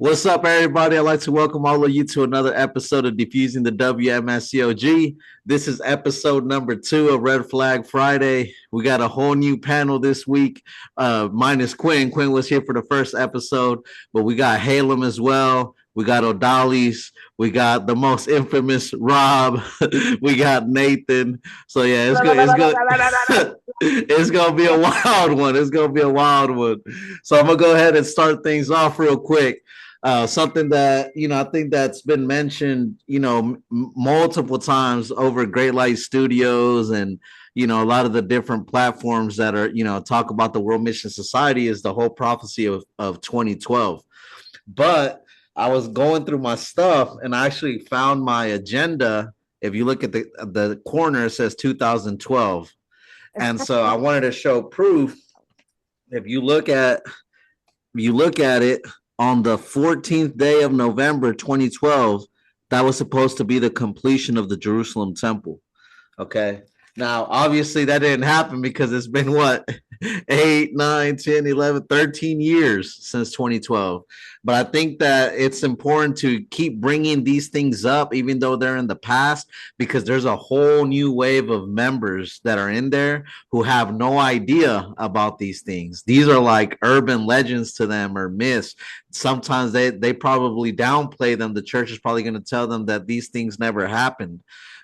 What's up, everybody? I'd like to welcome all of you to another episode of Diffusing the WMSCOG. This is episode number 2 of Red Flag Friday. We got a whole new panel this week, minus Quinn. Quinn was here for the first episode, but we got Halem as well. We got O'Dally's. We got the most infamous Rob. We got Nathan. So yeah, it's good. It's good. It's gonna be a wild one. It's gonna be a wild one. So I'm gonna go ahead and start things off real quick. Something that I think that's been mentioned multiple times over Great Light Studios and a lot of the different platforms that are talk about the World Mission Society is the whole prophecy of 2012. But I was going through my stuff and I actually found my agenda. If you look at the corner, it says 2012, and so I wanted to show proof. If you look at it, on the 14th day of November 2012, that was supposed to be the completion of the Jerusalem temple. Okay. Now, obviously, that didn't happen because it's been what, 8, 9, 10, 11, 13 years since 2012. But I think that it's important to keep bringing these things up, even though they're in the past, because there's a whole new wave of members that are in there who have no idea about these things. These are like urban legends to them or myths. Sometimes they probably downplay them. The church is probably going to tell them that these things never happened.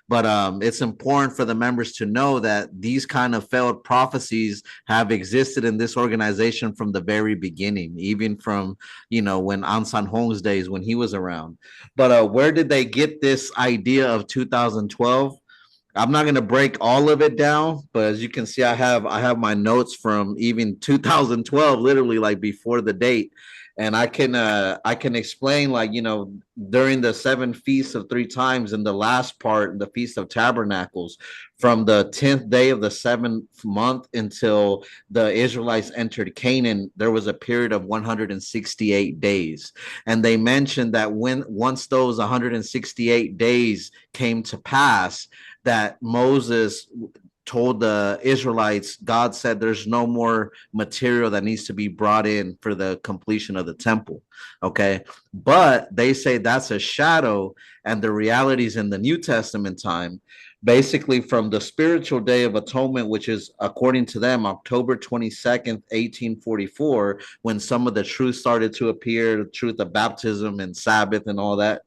But it's important for the members to know that these kind of failed prophecies have existed in this organization from the very beginning, even from, when Ansan Hong's days, when he was around. But where did they get this idea of 2012? I'm not going to break all of it down, but as you can see, I have my notes from even 2012, literally like before the date. And I can explain, like, during the 7 feasts of 3 times in the last part, the Feast of Tabernacles, from the 10th day of the 7th month until the Israelites entered Canaan, there was a period of 168 days. And they mentioned that once those 168 days came to pass, that Moses told the Israelites, God said there's no more material that needs to be brought in for the completion of the temple. Okay. But they say that's a shadow, and the realities in the New Testament time, basically from the spiritual day of atonement, which is, according to them, October 22nd, 1844, when some of the truth started to appear, the truth of baptism and Sabbath and all that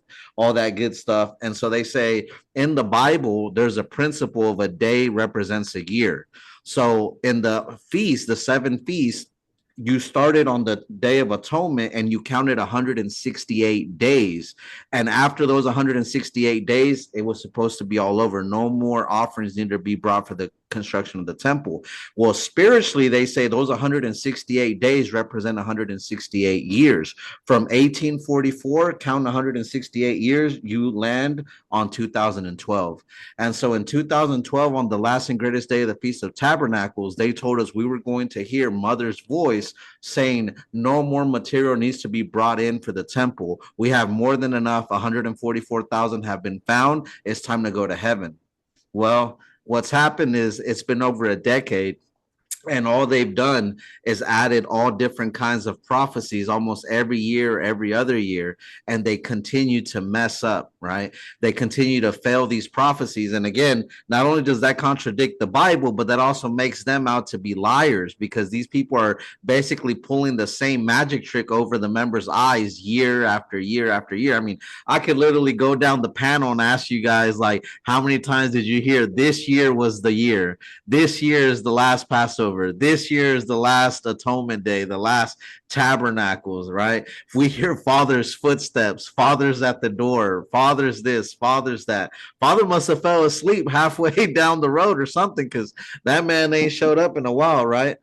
good stuff. And so they say in the Bible, there's a principle of a day represents a year. So in the feast, the 7 feasts, you started on the Day of Atonement and you counted 168 days. And after those 168 days, it was supposed to be all over. No more offerings needed to be brought for the construction of the temple. Well, spiritually, they say those 168 days represent 168 years. From 1844, count 168 years, you land on 2012. And so in 2012, on the last and greatest day of the Feast of Tabernacles, they told us we were going to hear Mother's voice saying no more material needs to be brought in for the temple. We have more than enough. 144,000 have been found. It's time to go to heaven. Well, what's happened is it's been over a decade, and all they've done is added all different kinds of prophecies almost every year, every other year, and they continue to mess up, right? They continue to fail these prophecies. And again, not only does that contradict the Bible, but that also makes them out to be liars, because these people are basically pulling the same magic trick over the members' eyes year after year after year. I mean, I could literally go down the panel and ask you guys, like, how many times did you hear this year was the year? This year is the last Passover. This year is the last Atonement Day, the last Tabernacles, right? If we hear Father's footsteps, Father's at the door, Father's this, Father's that. Father must have fell asleep halfway down the road or something, because that man ain't showed up in a while, right?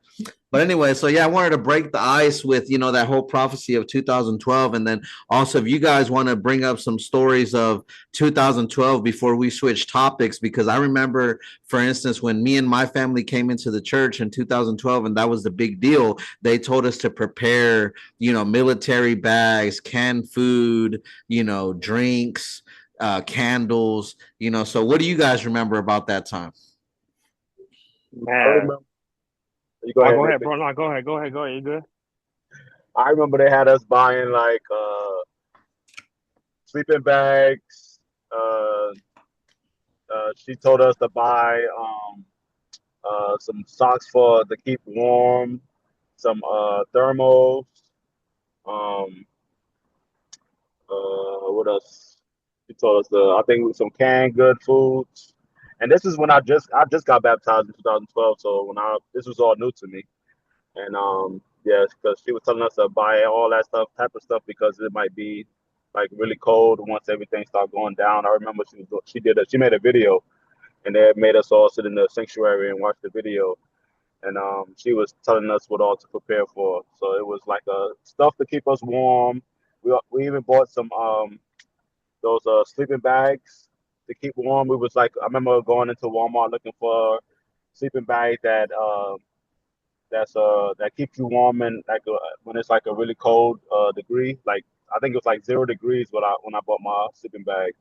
But anyway, so yeah, I wanted to break the ice with, that whole prophecy of 2012. And then also, if you guys want to bring up some stories of 2012 before we switch topics, because I remember, for instance, when me and my family came into the church in 2012, and that was the big deal, they told us to prepare, military bags, canned food, drinks, candles, so what do you guys remember about that time? Man. You go ahead, bro. No, go ahead. You good? I remember they had us buying like sleeping bags. Uh, she told us to buy some socks for to keep warm, some thermals. Um, what else? She told us I think some canned good foods. And this is when I just got baptized in 2012, so this was all new to me. And yeah, because she was telling us to buy all that type of stuff, because it might be like really cold once everything started going down. I remember she made a video, and they made us all sit in the sanctuary and watch the video. And she was telling us what all to prepare for. So it was like stuff to keep us warm. We even bought some those sleeping bags to keep warm. We was like, I remember going into Walmart looking for sleeping bag that keeps you warm, and like when it's like a really cold degree. Like I think it was like 0 degrees when I bought my sleeping bag.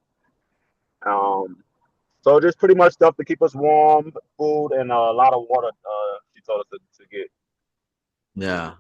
Um, so just pretty much stuff to keep us warm, food, and a lot of water. She told us to get. Yeah.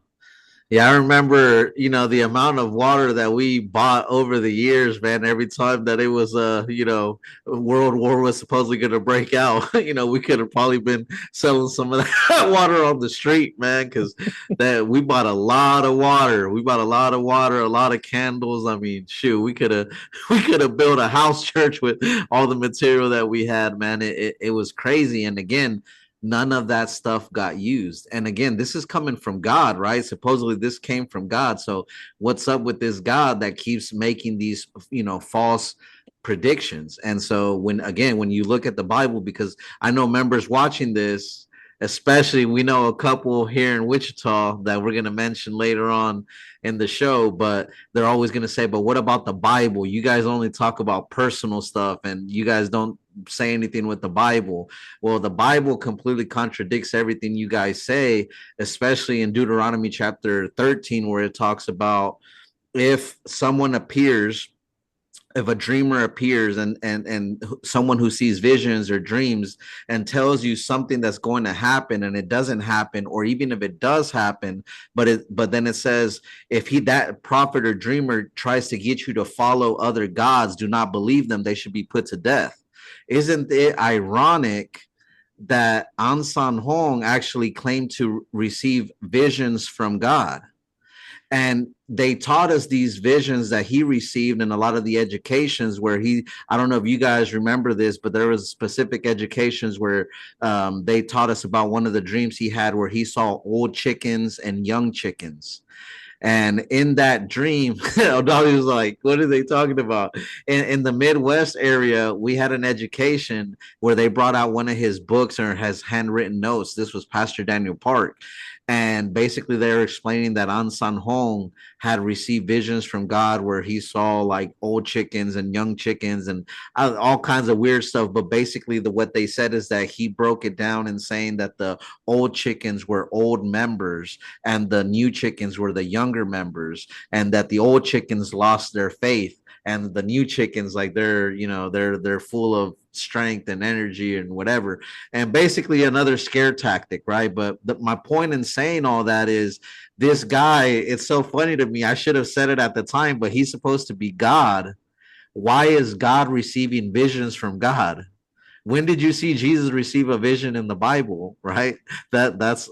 Yeah, I remember, the amount of water that we bought over the years, man. Every time that it was, World War was supposedly going to break out, we could have probably been selling some of that water on the street, man, because that we bought a lot of water. We bought a lot of water, a lot of candles. I mean, shoot, we could have we could have built a house church with all the material that we had, man. It was crazy, and again, none of that stuff got used. And again, this is coming from God, right? Supposedly this came from God. So what's up with this God that keeps making these, false predictions? And so when you look at the Bible, because I know members watching this, especially we know a couple here in Wichita that we're going to mention later on in the show, but they're always going to say, but what about the Bible? You guys only talk about personal stuff and you guys don't say anything with the Bible. Well, the Bible completely contradicts everything you guys say, especially in Deuteronomy chapter 13, where it talks about if someone appears, if a dreamer appears and someone who sees visions or dreams and tells you something that's going to happen and it doesn't happen, or even if it does happen, but then it says, if that prophet or dreamer tries to get you to follow other gods, do not believe them, they should be put to death. Isn't it ironic that An San Hong actually claimed to receive visions from God? And they taught us these visions that he received in a lot of the educations where I don't know if you guys remember this, but there was specific educations where they taught us about one of the dreams he had where he saw old chickens and young chickens. And in that dream, Dolly was like, what are they talking about? In the Midwest area, we had an education where they brought out one of his books or has handwritten notes. This was Pastor Daniel Park. And basically, they were explaining that An San Hong had received visions from God where he saw like old chickens and young chickens and all kinds of weird stuff. But basically, what they said is that he broke it down in saying that the old chickens were old members and the new chickens were the younger members, and that the old chickens lost their faith and the new chickens, like, they're full of strength and energy and whatever. And basically another scare tactic, right? But my point in saying all that is, this guy, it's so funny to me, I should have said it at the time, but he's supposed to be God. Why is God receiving visions from God? When did you see Jesus receive a vision in the Bible? Right? That's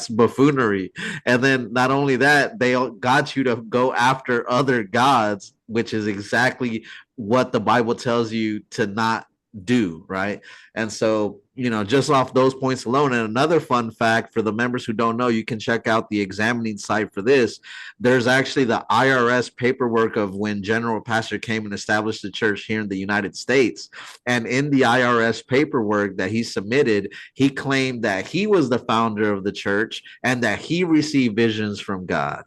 buffoonery. And then not only that, they got you to go after other gods, which is exactly what the Bible tells you to not do, right? And so, just off those points alone, and another fun fact for the members who don't know, you can check out the examining site for this. There's actually the IRS paperwork of when General Pastor came and established the church here in the United States. And in the IRS paperwork that he submitted, he claimed that he was the founder of the church and that he received visions from God.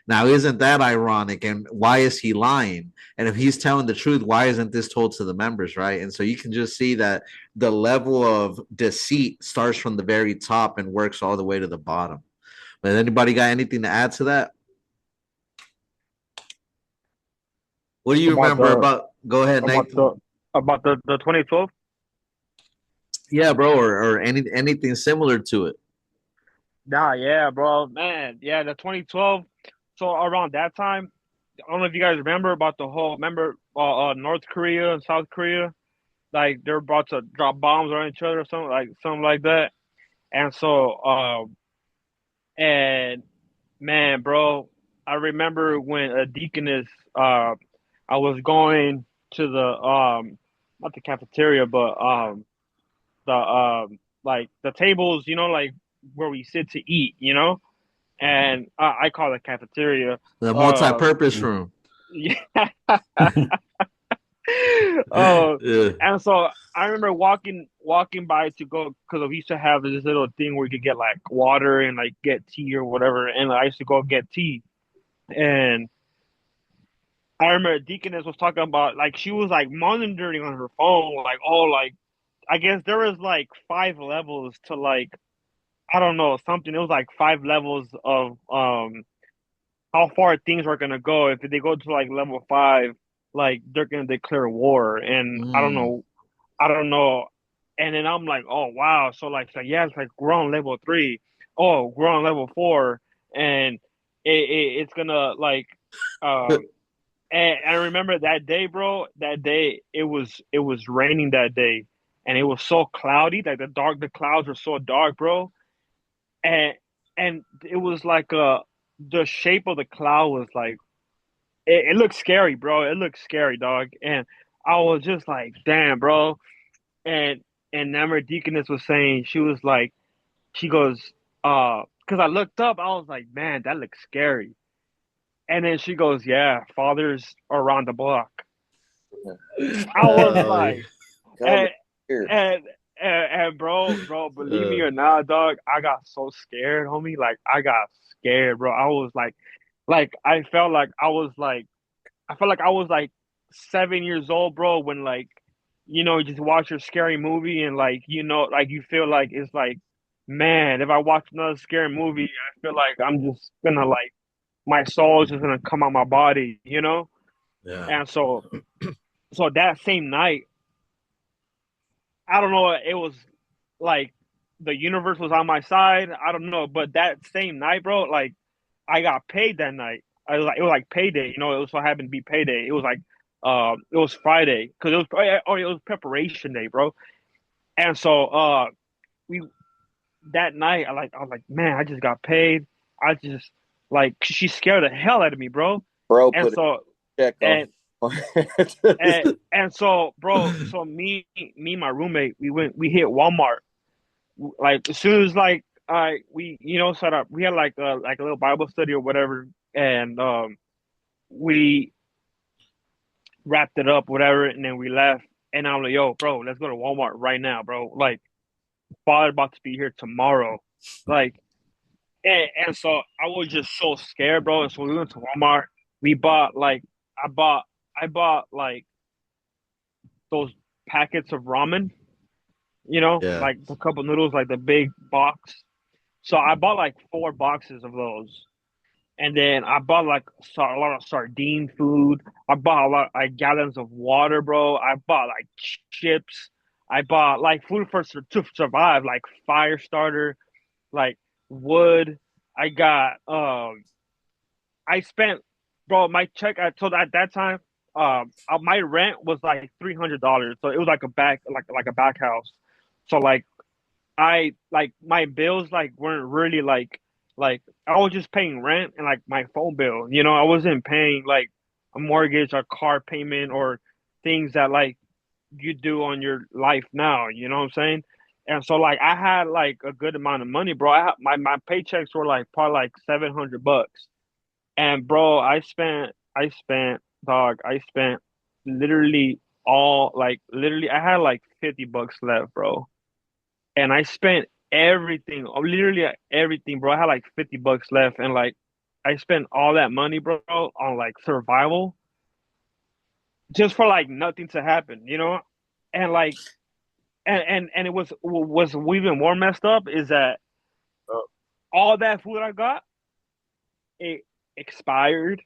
Now, isn't that ironic? And why is he lying? And if he's telling the truth, why isn't this told to the members, right? And so you can just see that the level of deceit starts from the very top and works all the way to the bottom. But anybody got anything to add to that? What do you about remember the about? Go ahead, about Nathan. the about the 2012. Yeah, bro, or anything similar to it. Nah, yeah, bro, man, yeah, the 2012. so around that time, I don't know if you guys remember North Korea and South Korea, like they're about to drop bombs on each other or something like that. And so and man, bro, I remember when a deaconess, I was going to the not the cafeteria, but the like the tables, like where we sit to eat, and I call it cafeteria. The Uh, multi-purpose room. yeah. Oh, Yeah. and so I remember walking by to go because we used to have this little thing where you could get like water and like get tea or whatever, and I used to go get tea. And I remember Deaconess was talking about like she was like monitoring on her phone, like like I guess there was like 5 levels to like I don't know something. It was like 5 levels of how far things are gonna go. If they go to like level 5, like they're gonna declare war. And Mm. I don't know. And then I'm like, oh wow. So like yeah, it's like we're on level 3. Oh, we're on level 4, and it's gonna like um and I remember that day, bro. That day it was raining that day, and it was so cloudy. Like the clouds were so dark, bro. And it was like the shape of the cloud was like it looked scary, bro. It looked scary, dog. And I was just like, damn, bro. And Namor Deaconess was saying she was like she goes because I looked up, I was like, man, that looks scary. And then she goes, yeah, fathers around the block. I was Uh, like, Come and here. and bro, believe me or not, dog, I got so scared, homie. Like I got scared, bro. I was like I felt like I was like 7 years old, bro, when like you just watch a scary movie and like like you feel like it's like, man, if I watch another scary movie, I feel like I'm just gonna like my soul is just gonna come out my body. yeah. And so that same night, I don't know, it was like the universe was on my side. I don't know, but that same night, bro, like I got paid that night. It was like payday, it was so happened to be payday. It was like it was Friday because it was preparation day, bro. And so we that night I was like, man, I just got paid. I just like she scared the hell out of me, bro. Bro, And put a so check on. and and so bro, so me and my roommate we hit Walmart like as soon as like I we set up, we had like a little Bible study or whatever, and we wrapped it up whatever, and then we left. And I'm like, yo, bro, let's go to Walmart right now, bro. Like father about to be here tomorrow, like. And so I was just so scared, bro. And so we went to Walmart. We bought like I bought I bought like those packets of ramen, Yeah. like the cup of noodles, like the big box. So I bought like 4 boxes of those. And then I bought like a lot of sardine food. I bought a lot like gallons of water, bro. I bought like chips. I bought like food to survive, like fire starter, like wood. I got I spent, bro, my check so at that time my rent was like $300. So it was like a back house. So like I like my bills like weren't really like I was just paying rent and like my phone bill. I wasn't paying like a mortgage or car payment or things that like you do on your life now. You know what I'm saying? And so like I had like a good amount of money, bro. My paychecks were like probably like $700. And bro, I spent literally literally I had like $50 left, bro, and I spent everything, literally everything, bro. I had like $50 left, and like I spent all that money, bro, on like survival, just for like nothing to happen. And like, and it was even more messed up is that Uh, all that food I got, it expired.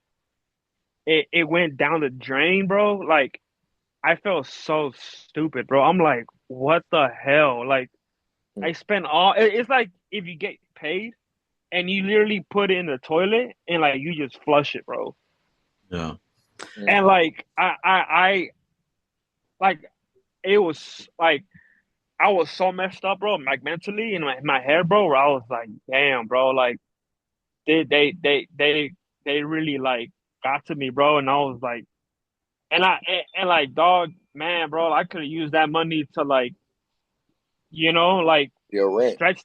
It went down the drain, bro. Like I felt so stupid, bro. I'm like, what the hell? Like I spent all. It's like if you get paid and you literally put it in the toilet and like you just flush it, bro. Yeah. And like I like it was like I was so messed up, bro, like mentally in my head, bro, where I was like, damn, bro, like they they they they they really like got to me, bro, and I was like, and like, dog, man, bro, I could have used that money to like, like Your rent. stretch,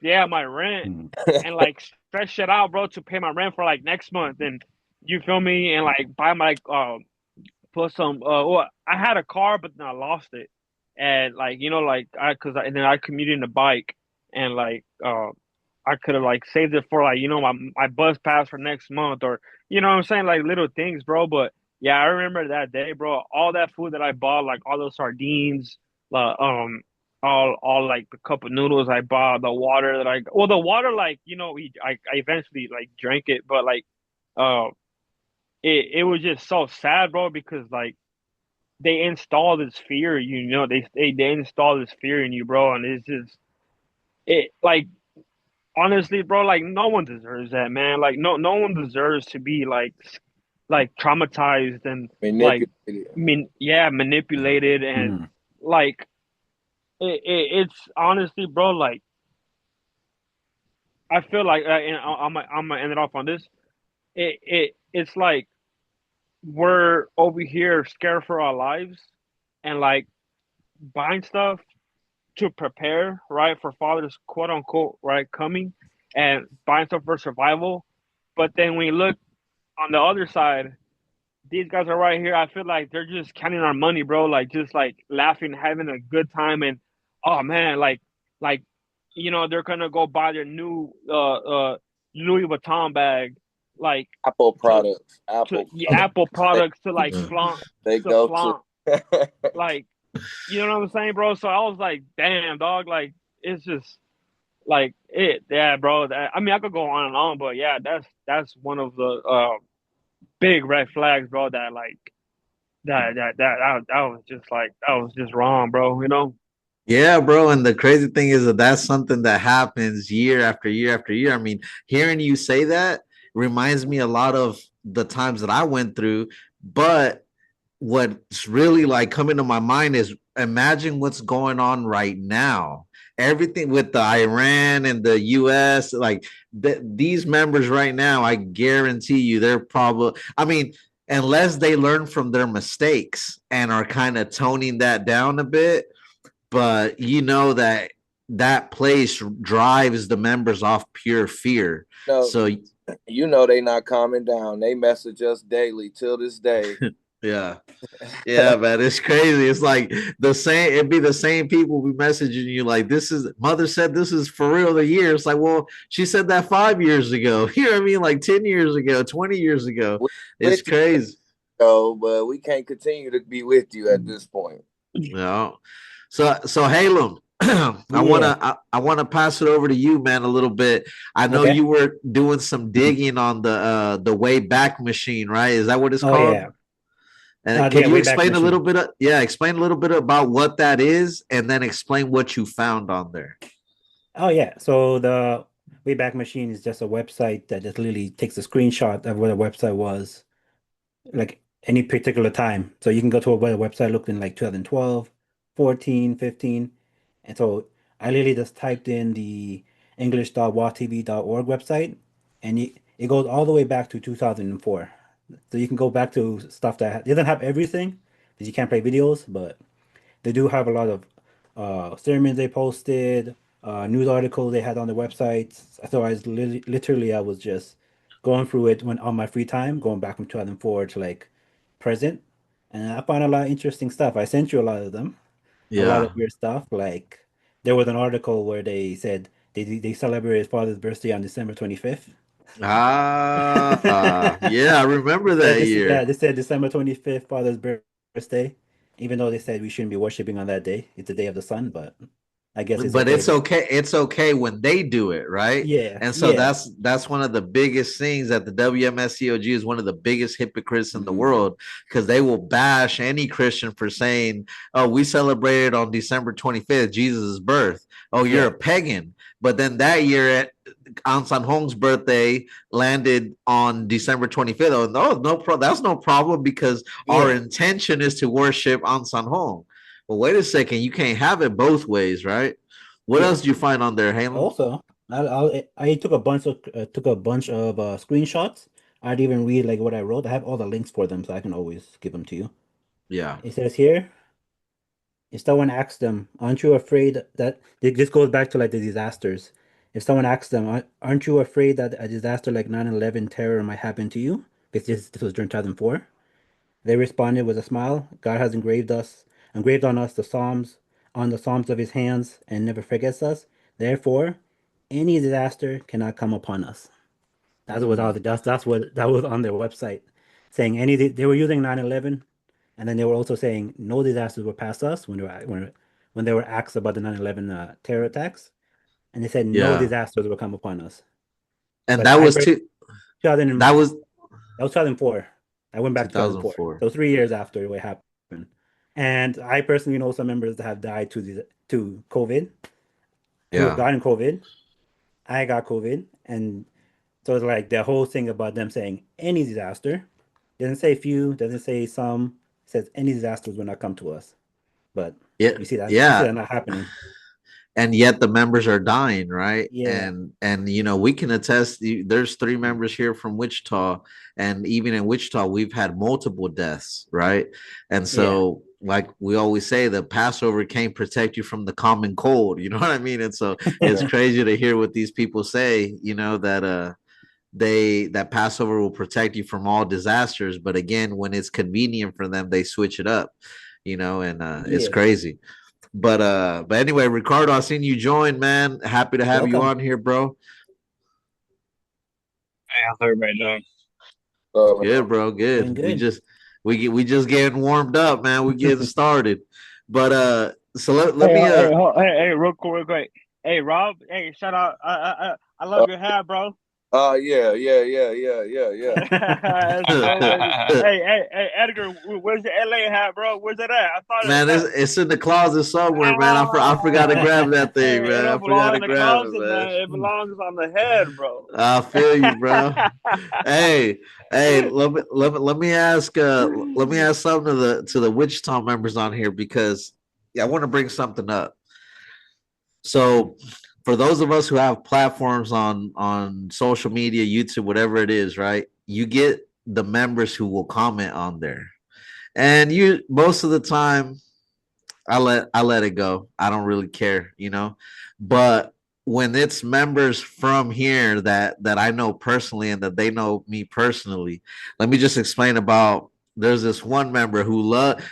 yeah, my rent, and like stretch it out, bro, to pay my rent for like next month, and you feel me, and like buy my put some well, I had a car, but then I lost it, and like like and then I commuted in a bike, and like I could have like saved it for like my bus pass for next month, or what I'm saying, like little things, bro. But yeah, I remember that day, bro. All that food that I bought, like all those sardines, all like the cup of noodles I bought, the water that the water, like I eventually like drank it, but like uh it was just so sad, bro, because like they install this fear, they install this fear in you, bro, and it's just it like honestly, bro, like no one deserves that, man. Like no one deserves to be like traumatized and like Manipulated. yeah, manipulated and like it's honestly, bro, like I feel like and I'm gonna end it off on this. It's like we're over here scared for our lives and like buying stuff to prepare, right, for father's quote unquote right coming and buying stuff for survival. But then when you look on the other side, these guys are right here. I feel like they're just counting our money, bro. Like just like laughing, having a good time, and oh man, like they're gonna go buy their new Louis Vuitton bag, like Apple to products. Apple products to like Yeah. flaunt They to go flaunt to. like you know what I'm saying, bro? So I was like, damn, dog, like it's just like yeah, bro. I mean, I could go on and on, but yeah, that's one of the big red flags, bro. That like that was just like that was just wrong, bro. Yeah, bro. And the crazy thing is that that's something that happens year after year after year. I mean, hearing you say that reminds me a lot of the times that I went through. But what's really like coming to my mind is imagine what's going on right now. Everything with the Iran and the US, like these members right now, I guarantee you they're probably, I mean, unless they learn from their mistakes and are kind of toning that down a bit, but that that place drives the members off pure fear. No, So they not calming down. They message us daily till this day. yeah. Yeah, man, it's crazy. It's like it'd be the same people be messaging you like, this is, mother said this is for real the year. It's like, well, she said that 5 years ago. You know what I mean? Like 10 years ago, 20 years ago. We It's with you, crazy. but we can't continue to be with you at this point. No. So Halem, I wanna pass it over to you, man, a little bit. I know Okay. you were doing some digging on the way back machine, right? Is that what it's Oh called? yeah. And can Yeah, you Wayback explain a little Machine. bit explain a little bit about what that is and then explain what you found on there. Oh yeah. So the Wayback Machine is just a website that just literally takes a screenshot of what a website was, like any particular time. So you can go to what a website looked in like 2012, 14, 15. And so I literally just typed in the english.watv.org website and it goes all the way back to 2004. So you can go back to stuff that doesn't have everything because you can't play videos, but they do have a lot of sermons they posted, news articles they had on their websites. So literally I was just going through it when on my free time, going back from 2004 to like present, and I found a lot of interesting stuff. I sent you a lot of them, a lot of Yeah. weird stuff. Like there was an article where they said they celebrated his father's birthday on December 25th. Yeah, I remember that year. They said December 25th, Father's birthday, even though they said we shouldn't be worshiping on that day. It's the day of the sun, but I guess it's but okay. it's okay. It's okay when they do it, right? Yeah, And so yeah. that's one of the biggest things, that the WMSCOG is one of the biggest hypocrites in the Mhm. world, because they will bash any Christian for saying, "Oh, we celebrated on December 25th, Jesus' birth. Oh, you're Yeah. a pagan." But then that year, An San Hong's birthday landed on December 25th. Oh, that's no problem, because our Yeah. intention is to worship An San Hong. Well, wait a second. You can't have it both ways, right? What Yeah. else do you find on there, Halen? Also, I took a bunch of screenshots. I'd even read like what I wrote. I have all the links for them, so I can always give them to you. Yeah. It says here, if someone asks them, "Aren't you afraid that?" This goes back to like the disasters. If someone asks them, "Aren't you afraid that a disaster like 9/11 terror might happen to you?" Because this was during 2004. They responded with a smile. God has engraved on us on the psalms of his hands, and never forgets us. Therefore, any disaster cannot come upon us. That's what that was on their website, saying they were using 9/11, and then they were also saying no disasters will pass us when they were asked about the 9/11 terror attacks, and they said no Yeah. disasters will come upon us. And But that I was personally, 2000, that was that was 2004. I went back to 2004. 2004. So 3 years after it happened. And I personally know some members that have died to COVID, who have Yeah. gotten COVID. I got COVID. And so it's like the whole thing about them saying any disaster, doesn't say few, doesn't say some, says any disasters will not come to us. But Yeah. we see Yeah. that not happening. And yet the members are dying, right? Yeah. And we can attest, there's 3 members here from Wichita, and even in Wichita we've had multiple deaths, right? And Yeah. so, like we always say, the Passover can't protect you from the common cold, you know what I mean? And so it's crazy to hear what these people say, that Passover will protect you from all disasters, but again, when it's convenient for them, they switch it up, and it's Yeah. crazy. But anyway, Ricardo, I seen you join, man. Happy to have you Welcome. on here, bro. Hey, how's everybody doing? Good, bro. Doing Good. We good. just we just getting warmed up, man. We getting started. But so let Hey, me hey, real quick. Hey, Rob. Hey, shout out. I love your hat, bro. Yeah. That's so crazy. Hey, Edgar, where's the LA hat, bro? Where's it at? I thought it. man, it's in the closet somewhere, man. I forgot to Ah, grab that thing, hey, it man. I don't forgot belong to in the grab it, closet, man. man. It belongs on the head, bro. I feel you, bro. Hey, let me ask something to the Wichita members on here, because I want to bring something up. So for those of us who have platforms on social media, YouTube, whatever it is, right? You get the members who will comment on there. And you most of the time I let it go. I don't really care. But when it's members from here that I know personally and that they know me personally, let me just explain about. There's this one member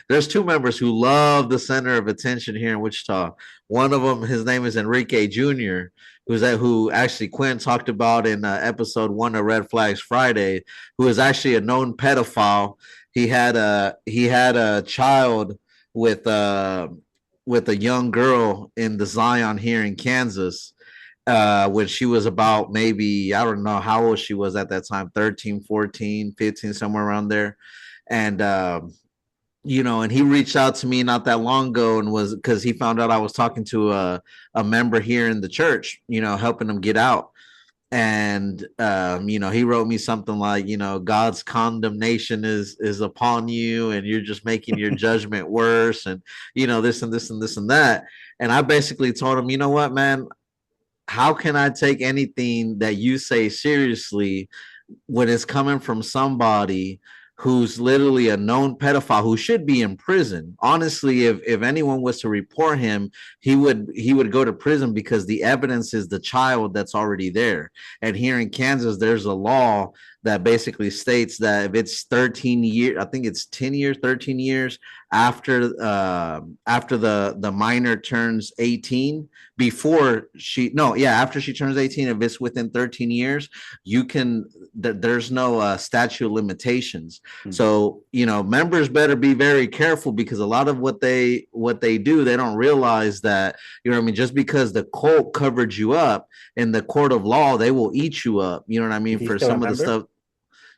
there's 2 members who love the center of attention here in Wichita. One of them, his name is Enrique Jr., who actually Quinn talked about in episode 1 of Red Flags Friday, who is actually a known pedophile. He had a child with a young girl in the Zion here in Kansas, when she was about, maybe, I don't know how old she was at that time, 13, 14, 15, somewhere around there. And and he reached out to me not that long ago, and was because he found out I was talking to a member here in the church, helping him get out. And he wrote me something like, God's condemnation is upon you, and you're just making your judgment worse, and this and this and this and that. And I basically told him, you know what, man, how can I take anything that you say seriously when it's coming from somebody who's literally a known pedophile who should be in prison? Honestly, if anyone was to report him, he would go to prison, because the evidence is the child that's already there. And here in Kansas, there's a law that basically states that if it's 13 years, I think it's 10 years, 13 years after the minor turns 18, after she turns 18, if it's within 13 years, you can there's no statute of limitations. So members better be very careful, because a lot of what they do, they don't realize that, what I mean, just because the cult covered you up, in the court of law they will eat you up, you know what I mean, for some of the stuff.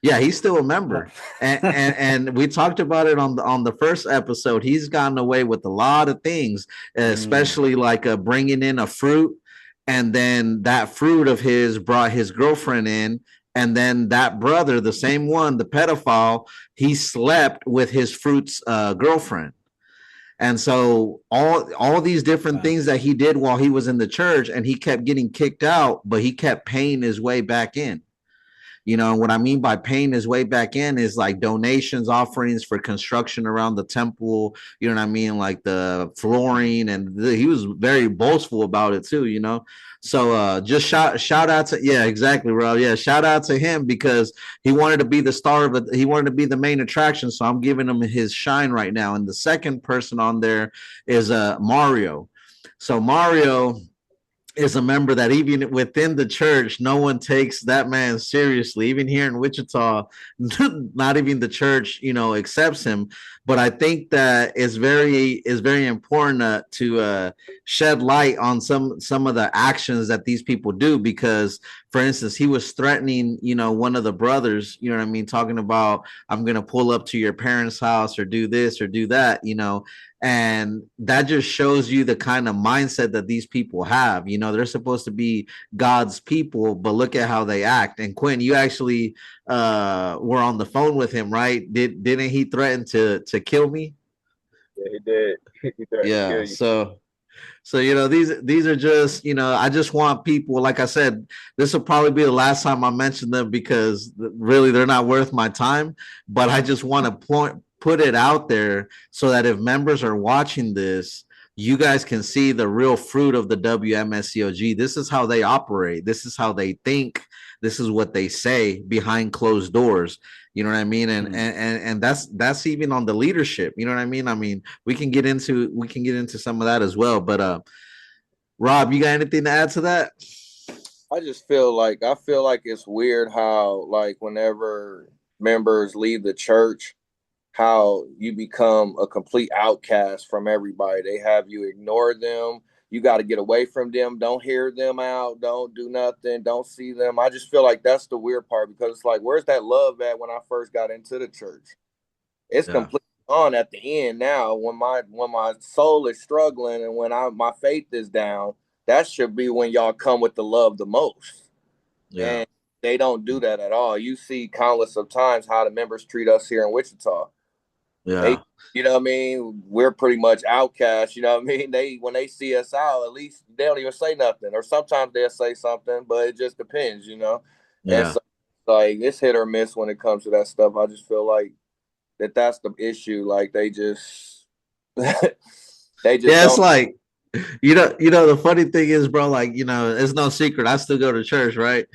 Yeah, he's still a member. And we talked about it on the first episode. He's gotten away with a lot of things, especially like bringing in a fruit, and then that fruit of his brought his girlfriend in, and then that brother, the same one, the pedophile, he slept with his fruit's girlfriend. And so all these different things that he did while he was in the church, and he kept getting kicked out, but he kept paying his way back in. What I mean by paying his way back in is like donations, offerings for construction around the temple. You know what I mean? Like the flooring, and he was very boastful about it too, So just shout out to, yeah, exactly, Rob. Yeah, shout out to him, because he wanted to be the star of it. He wanted to be the main attraction. So I'm giving him his shine right now. And the second person on there is Mario. So Mario is a member that even within the church, no one takes that man seriously. Even here in Wichita, not even the church, accepts him. But I think that it's very important to shed light on some of the actions that these people do, because, for instance, he was threatening, one of the brothers, you know what I mean, talking about, I'm going to pull up to your parents' house or do this or do that, and that just shows you the kind of mindset that these people have. They're supposed to be God's people, but look at how they act. And Quinn, you actually were on the phone with him, right? Didn't he threaten to kill me? Yeah, he did. He threatened to kill you. So these are just, I just want people, like I said, this will probably be the last time I mention them, because really they're not worth my time. But I just want to put it out there so that if members are watching this, you guys can see the real fruit of the WMSCOG. This is how they operate. This is how they think. This is what they say behind closed doors. You know what I mean? And that's even on the leadership. You know what I mean? I mean, we can get into some of that as well. But Rob, you got anything to add to that? I just feel like it's weird how, like, whenever members leave the church, how you become a complete outcast from everybody. They have you ignore them. You got to get away from them. Don't hear them out. Don't do nothing. Don't see them. I just feel like that's the weird part, because it's like, where's that love at when I first got into the church? It's completely gone at the end now. When my soul is struggling and when my faith is down, that should be when y'all come with the love the most. Yeah. And they don't do that at all. You see countless of times how the members treat us here in Wichita. Yeah. You know what I mean? We're pretty much outcasts. You know what I mean? When they see us out, at least they don't even say nothing. Or sometimes they'll say something, but it just depends, Yeah. And so, like, it's hit or miss when it comes to that stuff. I just feel like that's the issue. Like, they just it's like, the funny thing is, bro, like, it's no secret, I still go to church, right?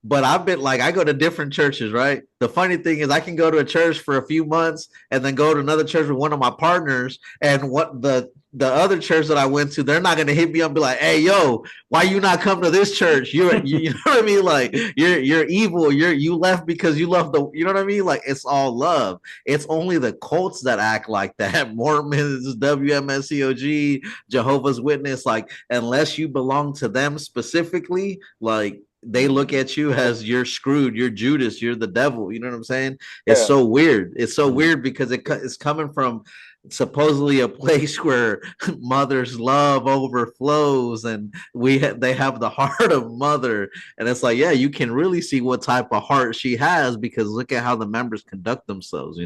But I've been like, I go to different churches, right? The funny thing is, I can go to a church for a few months and then go to another church with one of my partners, and what the other church that I went to, they're not going to hit me up and be like, hey, yo, why you not come to this church? You know what I mean? Like, you're evil. You left because you love you know what I mean? Like, it's all love. It's only the cults that act like that. Mormons, WMSCOG, Jehovah's Witness, like, unless you belong to them specifically, like, they look at you as you're screwed, you're Judas, you're the devil. You know what I'm saying? It's so weird. It's so weird because it's coming from supposedly a place where mother's love overflows, and they have the heart of mother. And it's like, yeah, you can really see what type of heart she has, because look at how the members conduct themselves,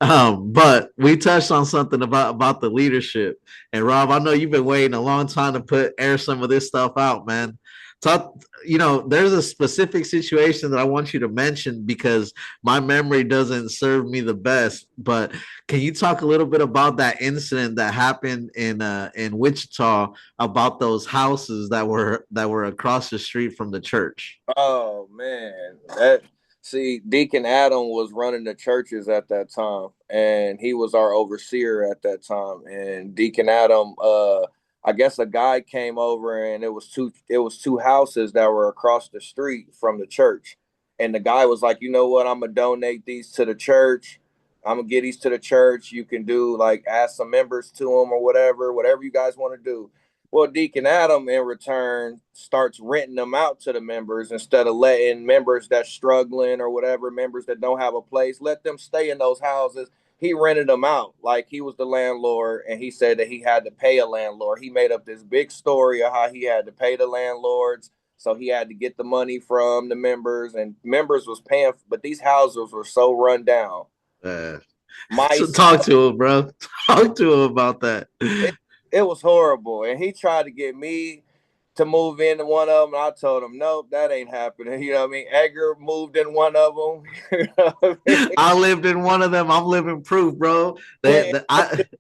But we touched on something about the leadership. And Rob, I know you've been waiting a long time to air some of this stuff out, man. There's a specific situation that I want you to mention, because my memory doesn't serve me the best. But can you talk a little bit about that incident that happened in Wichita, about those houses that were across the street from the church? Oh man, See, Deacon Adam was running the churches at that time, and he was our overseer at that time. And Deacon Adam, I guess a guy came over, and it was two houses that were across the street from the church. And the guy was like, you know what, I'm gonna donate these to the church. I'm gonna get these to the church. You can do like add some members to them or whatever you guys want to do. Well, Deacon Adam in return starts renting them out to the members instead of letting members that's struggling or whatever, members that don't have a place, let them stay in those houses. He rented them out like he was the landlord, and he said that he had to pay a landlord. He made up this big story of how he had to pay the landlords. So he had to get the money from the members, and members was paying, but these houses were so run down. So talk to him, bro. Talk to him about that. It was horrible, and he tried to get me to move into one of them. And I told him, nope, that ain't happening. You know what I mean? Edgar moved in one of them. You know what I mean? I lived in one of them. I'm living proof, bro.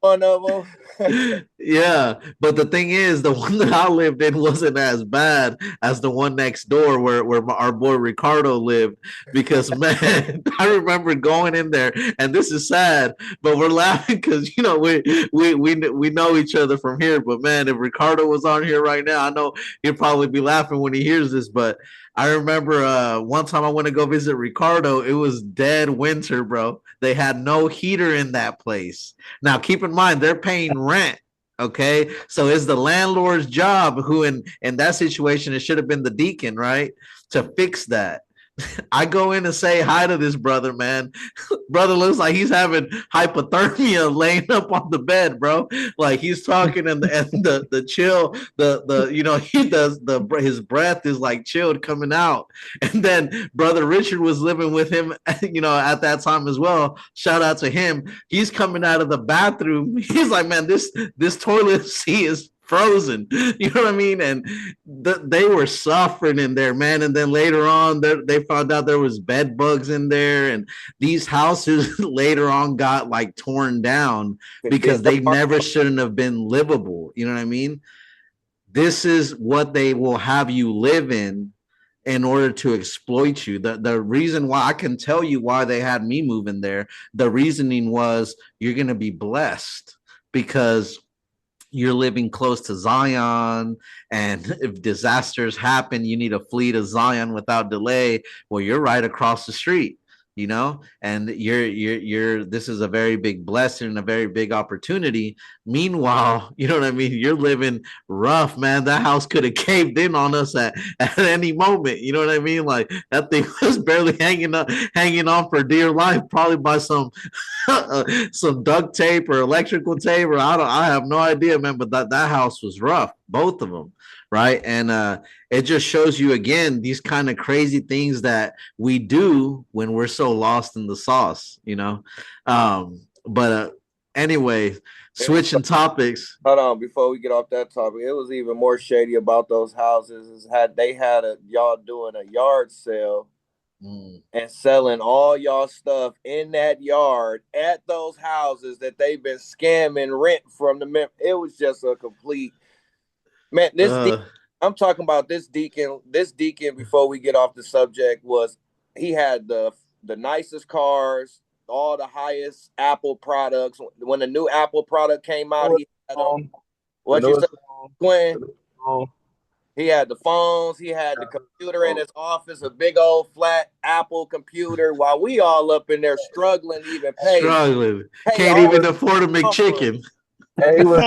One of them. Yeah, but the thing is, the one that I lived in wasn't as bad as the one next door where our boy Ricardo lived. Because man, I remember going in there, and this is sad, but we're laughing because you know we know each other from here. But man, if Ricardo was on here right now, I know he'll probably be laughing when he hears this. But I remember one time I went to go visit Ricardo. It was dead winter, bro. They had no heater in that place. Now, keep in mind, they're paying rent. Okay, so it's the landlord's job, who in that situation, it should have been the deacon, right, to fix that. I go in and say hi to this brother, man. Brother looks like he's having hypothermia laying up on the bed, bro. Like he's talking and the chill, you know, he does his breath is like chilled coming out. And then brother Richard was living with him, you know, at that time as well. Shout out to him. He's coming out of the bathroom. He's like, man, this toilet seat is frozen, you know what I mean? And they were suffering in there, man. And then later on, they found out there was bed bugs in there, and these houses later on got like torn down because they never shouldn't have been livable. You know what I mean? This is what they will have you live in order to exploit you. The reason why I can tell you why they had me move in there, the reasoning was you're going to be blessed because you're living close to Zion, and if disasters happen, you need to flee to Zion without delay. Well, you're right across the street, you know, and you're this is a very big blessing and a very big opportunity. Meanwhile, you know what I mean? You're living rough, man. That house could have caved in on us at any moment. You know what I mean? Like that thing was barely hanging on for dear life, probably by some duct tape or electrical tape, or I have no idea, man. But that house was rough, both of them, right? And it just shows you again these kind of crazy things that we do when we're so lost in the sauce, you know. But anyway, switching topics. Hold on, before we get off that topic, it was even more shady about those houses. They had y'all doing a yard sale. And selling all y'all stuff in that yard at those houses that they've been scamming rent from the it was just a complete man. I'm talking about this deacon. This deacon, before we get off the subject, he had the nicest cars, all the highest Apple products. When the new Apple product came out, he had them. What you said, Gwen? He had the phones. He had the computer in his office, a big old flat Apple computer, while we all up in there struggling to even pay. Can't even afford a McChicken. And he was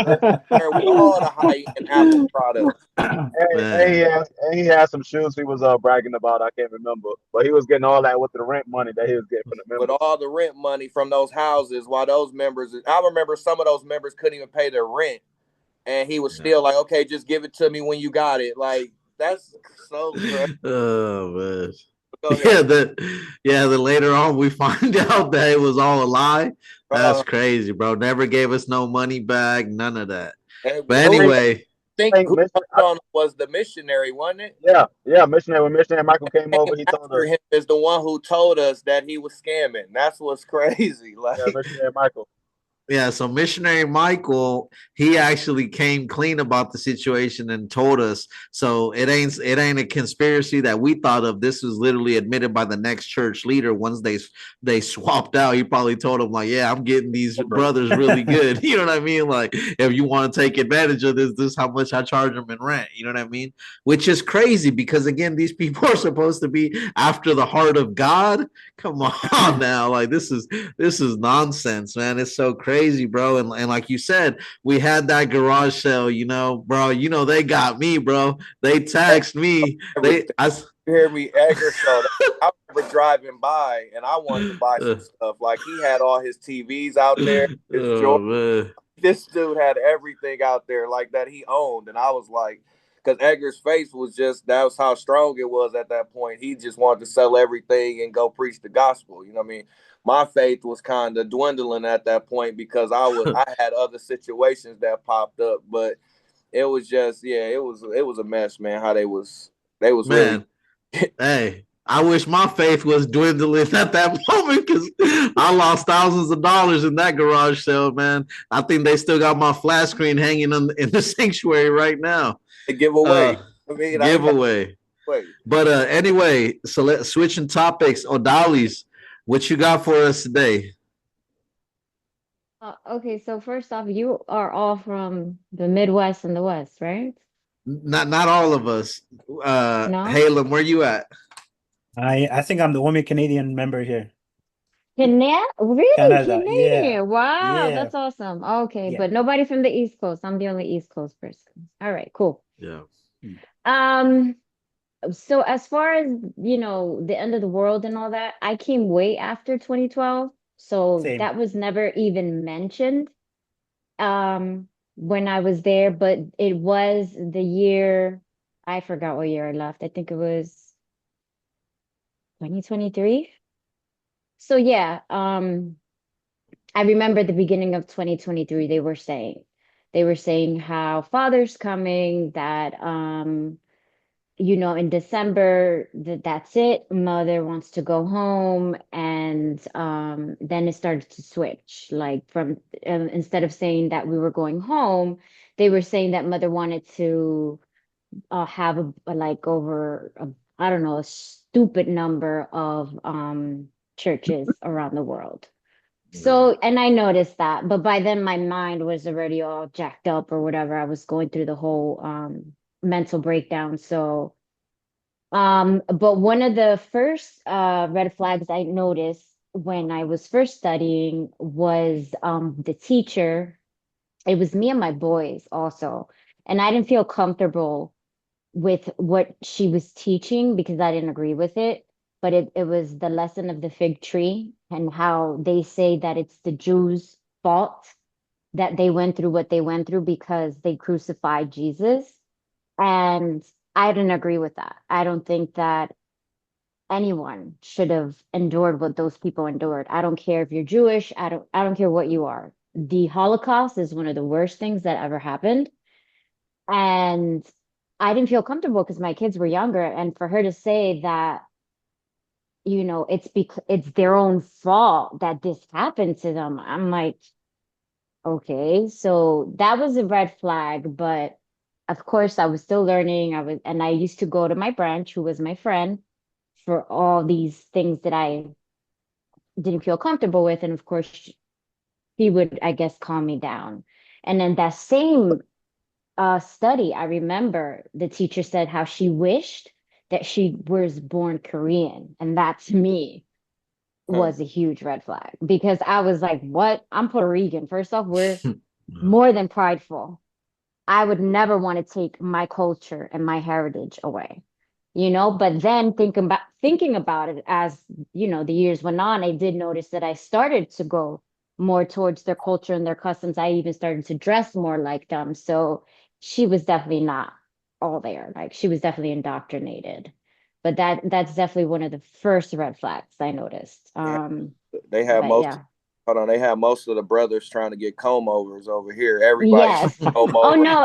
we all the high-end Apple products. And he had some shoes he was bragging about. I can't remember, but he was getting all that with the rent money that he was getting from the members. With all the rent money from those houses, while those members, I remember some of those members couldn't even pay their rent. And he was still like, okay, just give it to me when you got it. Like, that's so crazy. Oh, man. Then later on we find out that it was all a lie. That's crazy, bro. Never gave us no money back, none of that. But anyway. I think who on was the missionary, wasn't it? Yeah, missionary. When missionary Michael came over, he told us. Him is the one who told us that he was scamming. That's what's crazy. Like, missionary Michael. Yeah, so missionary Michael, he actually came clean about the situation and told us. So it ain't a conspiracy that we thought of. This was literally admitted by the next church leader. Once they swapped out, he probably told him like, "Yeah, I'm getting these brothers really good." You know what I mean? Like, if you want to take advantage of this is how much I charge them in rent. You know what I mean? Which is crazy because again, these people are supposed to be after the heart of God. Come on now, like this is nonsense, man. It's so crazy, bro. And like you said, we had that garage sale, bro. They got me, bro. They taxed me. You hear me, Edgar? So I remember driving by and I wanted to buy some stuff. Like he had all his TVs out there, his Oh Jordan. man. This dude had everything out there like that he owned. And I was like, because Edgar's face was just, that was how strong it was at that point. He just wanted to sell everything and go preach the gospel. You know what I mean? My faith was kind of dwindling at that point because I had other situations that popped up, but it was just, yeah, it was a mess, man, how they was really. Man, hey, I wish my faith was dwindling at that moment because I lost thousands of dollars in that garage sale, man. I think they still got my flat screen hanging in the sanctuary right now. A giveaway. I mean, Giveaway. But anyway, so let's switching topics. O'Dolly's, what you got for us today? Okay, so first off, you are all from the Midwest and the West, right? Not all of us. No? Halem, where you at? I think I'm the only Canadian member here. Really? Canada, Canadian? yeah. Wow, Yeah. that's awesome. Okay, Yeah. but nobody from the East Coast. I'm the only East Coast person. All right, cool. Yeah. So as far as, the end of the world and all that, I came way after 2012, so Same. that was never even mentioned when I was there, but it was the year, I forgot what year I left. I think it was 2023. So yeah, I remember the beginning of 2023, they were saying how Father's coming, that in December, that's it. Mother wants to go home, and then it started to switch. Like from instead of saying that we were going home, they were saying that Mother wanted to have like over I don't know, a stupid number of churches around the world. So, and I noticed that, but by then my mind was already all jacked up or whatever. I was going through the whole mental breakdown. So, but one of the first red flags I noticed when I was first studying was the teacher. It was me and my boys also, and I didn't feel comfortable with what she was teaching because I didn't agree with it. But it was the lesson of the fig tree and how they say that it's the Jews' fault that they went through what they went through because they crucified Jesus. And I didn't agree with that. I don't think that anyone should have endured what those people endured. I don't care if you're Jewish, I don't care what you are. The Holocaust is one of the worst things that ever happened. And I didn't feel comfortable because my kids were younger, and for her to say that, it's their own fault that this happened to them, I'm like, okay, so that was a red flag. But of course, I was still learning. And I used to go to my branch, who was my friend, for all these things that I didn't feel comfortable with, and of course, he would, I guess, calm me down. And then that same study, I remember the teacher said how she wished that she was born Korean. And that to me was a huge red flag because I was like, what? I'm Puerto Rican. First off, we're more than prideful. I would never want to take my culture and my heritage away, but then thinking about it as, the years went on, I did notice that I started to go more towards their culture and their customs. I even started to dress more like them. So she was definitely not all there. Like she was definitely indoctrinated. But that's definitely one of the first red flags I noticed. They have But most. yeah. Hold on, they have most of the brothers trying to get comb overs over here. Everybody Yes. comb Oh over. no,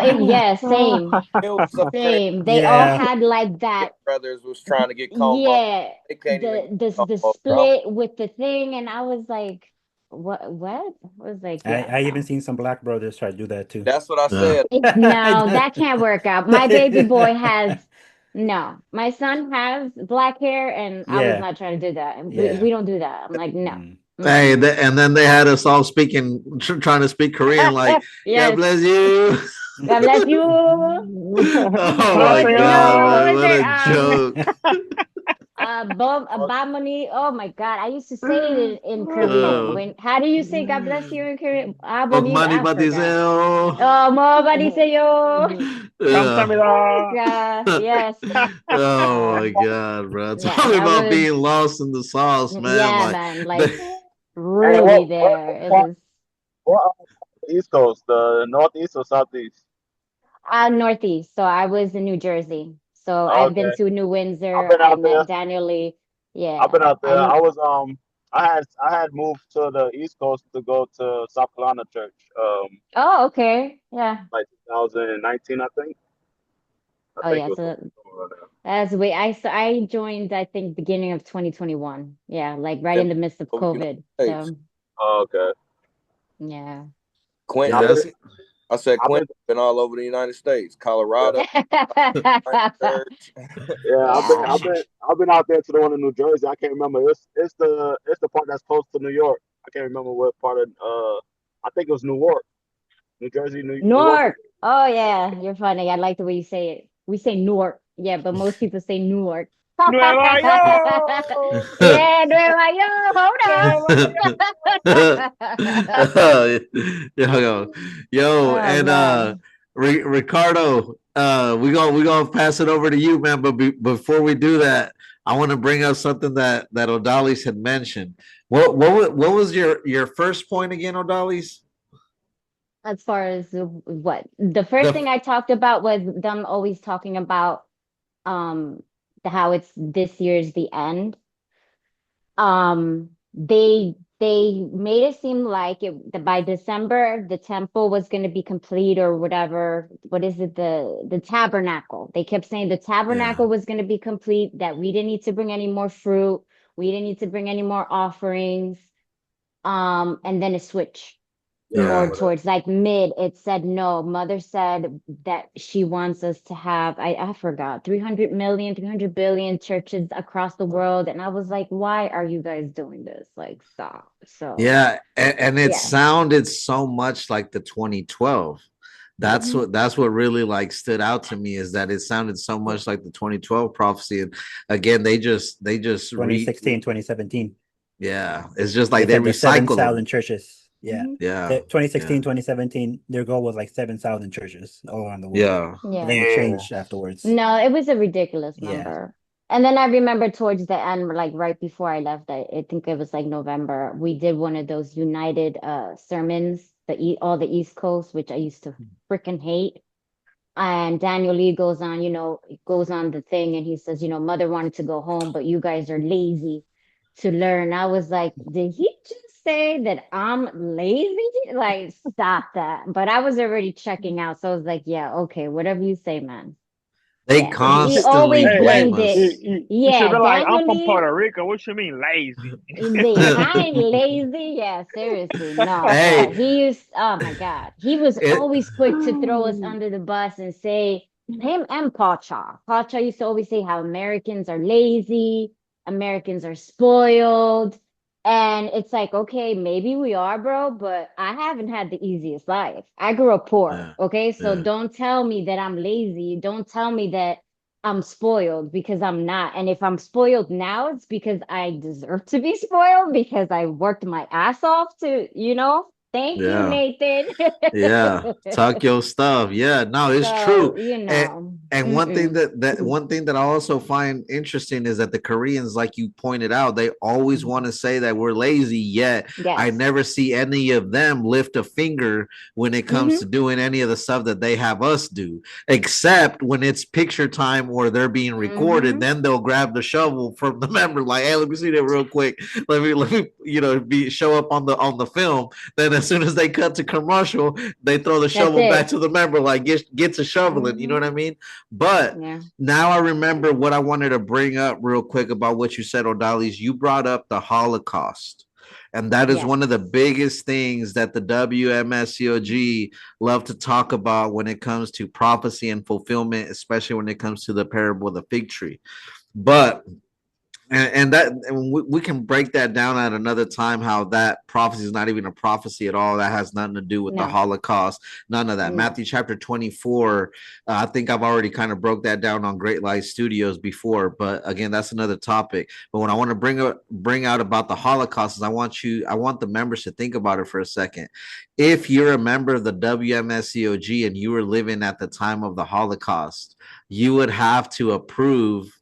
same. It was so crazy. Same. They all Yeah. had like that. Brothers was trying to get comb over. Yeah, They can't even the get comb the over. split with the thing, and I was like, what was like, I yeah, even seen some black brothers try to do that too. That's what I Yeah. said. no, that can't work out. My baby boy has no. My son has black hair, and I was Yeah, not trying to do that. yeah. We don't do that. I'm like, no. Mm. Hey, Mm-mm. and then they had us all speaking, trying to speak Korean, like, God Yes. bless you. God bless you. Oh What my was no? God, What man, was what it? a joke. Abamani. Oh my God, I used to say it in Korean. Oh, When how do you say God bless you in Korean? Abamani. Ogmani I forgot. Batiseo. Oh, mo say Yeah. 감사합니다. Yeah. Yes. Oh Uh, my God, bro. yeah, Talking that about was being lost in the sauce, man. yeah, Like, man. the, Like Hey, really there. It was what East Coast, the Northeast or Southeast? Northeast. So I was in New Jersey. So I've been Okay, to New I've Windsor. been I out there. met Daniel Lee. I've Yeah. been out there. I I was I had moved to the East Coast to go to South Carolina church. oh, okay. Yeah. Like 2019, I think. I Oh think yeah. it was So somewhere around that's way I joined, I think, beginning of 2021. Yeah, like right in Been the midst of over the United COVID. States. So there. Oh, okay. yeah. yeah, I've Quentin, been, that's I said I've been, Quentin been all over the United States, yeah, Colorado, church. yeah. Yeah. I've been out there to the one in New Jersey. I can't remember. It's the part that's close to New York. I can't remember what part of I think it was Newark, New Jersey, Newark. Newark. Oh yeah, you're funny. I like the way you say it. We say Newark. Yeah, but most people say Newark. Nueva York. Yeah, Nueva York. Hold Nueva yo, yo, Oh and man. Ricardo, we gonna pass it over to you, man. But before we do that, I want to bring up something that Odalis had mentioned. What was your first point again, Odalis? As far as what the first The thing I talked about was them always talking about um how it's this year's the end. They made it seem like it that by December the temple was going to be complete or whatever. What is it? The tabernacle. They kept saying the yeah, tabernacle was going to be complete, that we didn't need to bring any more fruit, we didn't need to bring any more offerings. And then it switched more yeah, towards like mid. It said no. Mother said that she wants us to have, I forgot, 300 million, 300 billion churches across the world. And I was like, why are you guys doing this? Like, stop. So yeah, and it yeah. sounded so much like the 2012. Mhm. That's what really like stood out to me, is that it sounded so much like the 2012 prophecy. And again, they just 2016, 2017. yeah, it's just They like they said the recycle 7,000 them. churches. Yeah. Mhm. Yeah, The 2016, yeah, 2017, their goal was like 7,000 churches all around the world. yeah, And Yeah. then it Yeah. changed afterwards. No, it was a ridiculous Yeah. number. And then I remember towards the end, like right before I left, I think it was like November, we did one of those united sermons, all the East Coast, which I used to freaking hate. And Daniel Lee goes on, goes on the thing and he says, mother wanted to go home, but you guys are lazy to learn. I was like, did he just say that I'm lazy? Like, stop that. But I was already checking out. So I was like, yeah, okay, whatever you say, man. they Yeah. He York. constantly always Hey, hey, blame blamed it. us. you should Yeah, be like, I'm Daniel from Lee, Puerto Rico. What you mean lazy? I ain't lazy. Yeah, seriously. No, but Hey, he used, oh my God. He was it always quick to throw us under the bus and say, him and Pacha. Pacha used to always say how Americans are lazy, Americans are spoiled. And it's like, okay, maybe we are, bro, but I haven't had the easiest life. I grew up poor. yeah, Okay. So yeah, don't tell me that I'm lazy. Don't tell me that I'm spoiled, because I'm not. And if I'm spoiled now, it's because I deserve to be spoiled because I worked my ass off to, Thank you, yeah. Nathan. Yeah, talk your stuff. Yeah, no, it's So, true. And one thing mm-mm. that I also find interesting is that the Koreans, like you pointed out, they always want to say that we're lazy, yet I Yes. never see any of them lift a finger when it comes Mm-hmm. to doing any of the stuff that they have us do, except when it's picture time or they're being recorded. Mm-hmm. Then they'll grab the shovel from the member, like, hey, let me see that real quick. Let me show up on the film. Then as soon as they cut to commercial, they throw the That's shovel back it. to the member, like get to shoveling. You know Mm-hmm. what I mean? But Yeah. now I remember what I wanted to bring up real quick about what you said, O'Dally's. You brought up the Holocaust. And that is Yes. one of the biggest things that the WMSCOG love to talk about when it comes to prophecy and fulfillment, especially when it comes to the parable of the fig tree. But and we can break that down at another time, how that prophecy is not even a prophecy at all. That has nothing to do with the No. Holocaust, none of that. No. Matthew chapter 24, I think I've already kind of broke that down on Great Light Studios before, but again, that's another topic. But what I want to bring out about the Holocaust is I want the members to think about it for a second. If you're a member of the WMSCOG and you were living at the time of the Holocaust, you would have to approve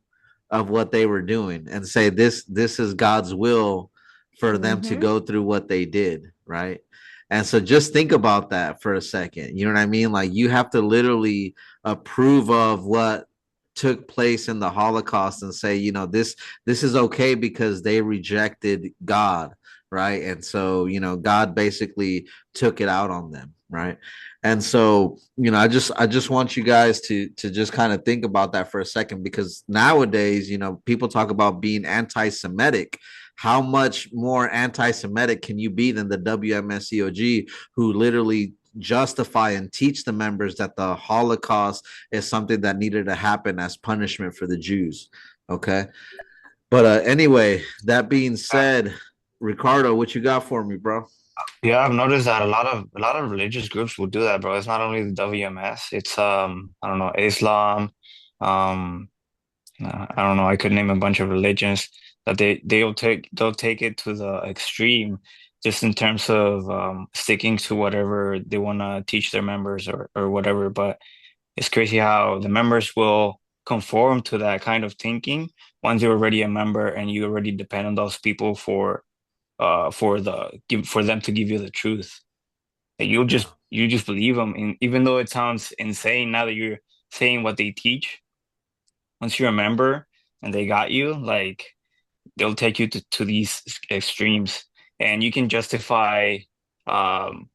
of what they were doing and say this is God's will for them to go through what they did, right? And so just think about that for a second. You know what I mean? Like, you have to literally approve of what took place in the Holocaust and say, you know, this is okay because they rejected God, right? And so, you know, God basically took it out on them, right? And so, you know, I just want you guys to just kind of think about that for a second, because nowadays, you know, people talk about being anti-Semitic. How much more anti-Semitic can you be than the WMSCOG, who literally justify and teach the members that the Holocaust is something that needed to happen as punishment for the Jews? Okay. But anyway, that being said, Ricardo, what you got for me, bro? Yeah, I've noticed that a lot of religious groups will do that, bro. It's not only the WMS, it's I don't know, Islam, um I don't know, I could name a bunch of religions that they'll take it to the extreme just in terms of sticking to whatever they want to teach their members or whatever. But it's crazy how the members will conform to that kind of thinking once you're already a member and you already depend on those people for them to give you the truth. And you just believe them, and even though it sounds insane now that you're saying what they teach, once you're a member and they got you, like, they'll take you to these extremes, and you can justify um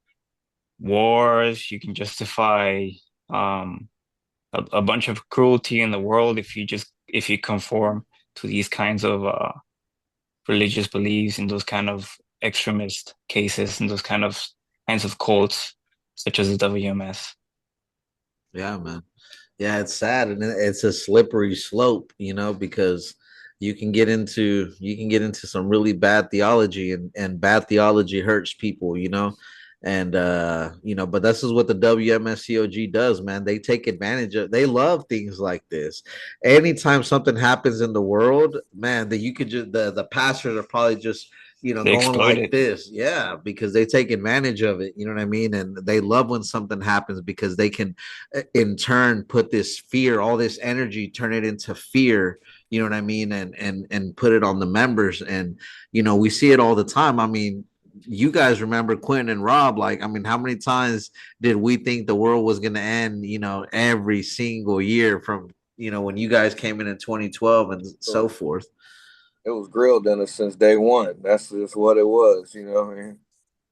wars, you can justify um a bunch of cruelty in the world if you conform to these kinds of religious beliefs and those kind of extremist cases and those kinds of cults, such as the WMS. Yeah, man. Yeah, it's sad, and it's a slippery slope, you know, because you can get into some really bad theology, and bad theology hurts people, you know. And you know, but this is what the WMSCOG does, man. They take advantage of, they love things like this. Anytime something happens in the world, man, that you could just, the pastors are probably just, you know, They going exploit like it. this. Yeah, because they take advantage of it, you know what I mean? And they love when something happens because they can in turn put this fear, all this energy, turn it into fear, you know what I mean? And put it on the members. And you know, we see it all the time. I mean, you guys remember Quentin and Rob, like, I mean, how many times did we think the world was going to end, you know, every single year from, you know, when you guys came in 2012 and so forth? It was grilled in us since day one. That's just what it was, you know.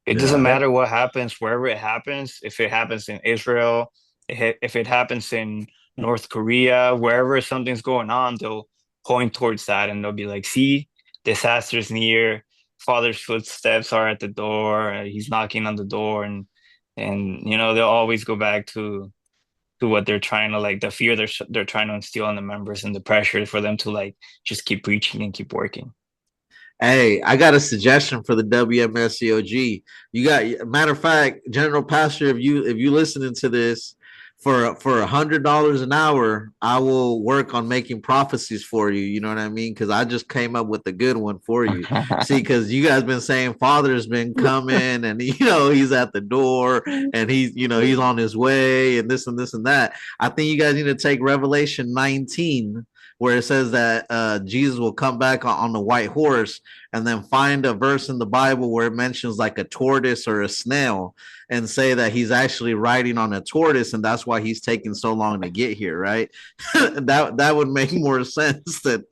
It doesn't Yeah. matter what happens, wherever it happens, if it happens in Israel, if it happens in North Korea, wherever something's going on, they'll point towards that and they'll be like, see, disaster's near, father's footsteps are at the door, he's knocking on the door, and they'll always go back to what they're trying to, like, the fear they're trying to instill on the members and the pressure for them to, like, just keep preaching and keep working. Hey, I got a suggestion for the WMSCOG. You got, matter of fact, General Pastor, if you listening to this, for $100 an hour, I will work on making prophecies for you. You know what I mean? Because I just came up with a good one for you. See, because you guys been saying Father's been coming, and you know, he's at the door, and he's, you know, he's on his way, and this and that. I think you guys need to take Revelation 19, where it says that Jesus will come back on the white horse, and then find a verse in the Bible where it mentions like a tortoise or a snail, and say that he's actually riding on a tortoise, and that's why he's taking so long to get here, right? That would make more sense than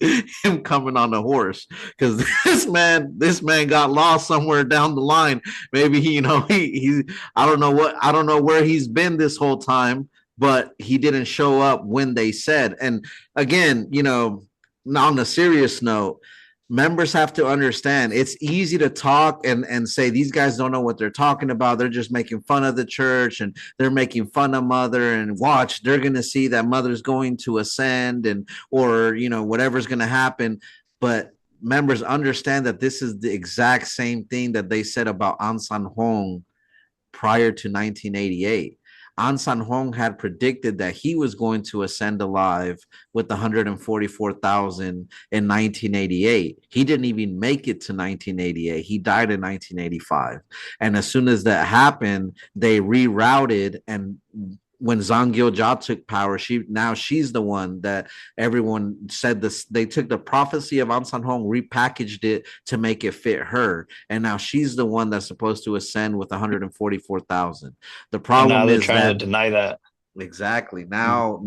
him coming on a horse, because this man got lost somewhere down the line. Maybe he, you know, he I don't know where he's been this whole time, but he didn't show up when they said. And again, you know, on a serious note, members have to understand it's easy to talk and say these guys don't know what they're talking about. They're just making fun of the church and they're making fun of Mother, and watch, they're going to see that Mother's going to ascend and or whatever's going to happen. But members understand that this is the exact same thing that they said about An San Hong prior to 1988. An San Hong had predicted that he was going to ascend alive with 144,000 in 1988. He didn't even make it to 1988. He died in 1985. And as soon as that happened, they rerouted, and when Zhang Gyojia took power, she's the one that everyone said this. They took the prophecy of An San Hong, repackaged it to make it fit her, and now she's the one that's supposed to ascend with 144,000. The And now problem they're is trying that to deny that. exactly now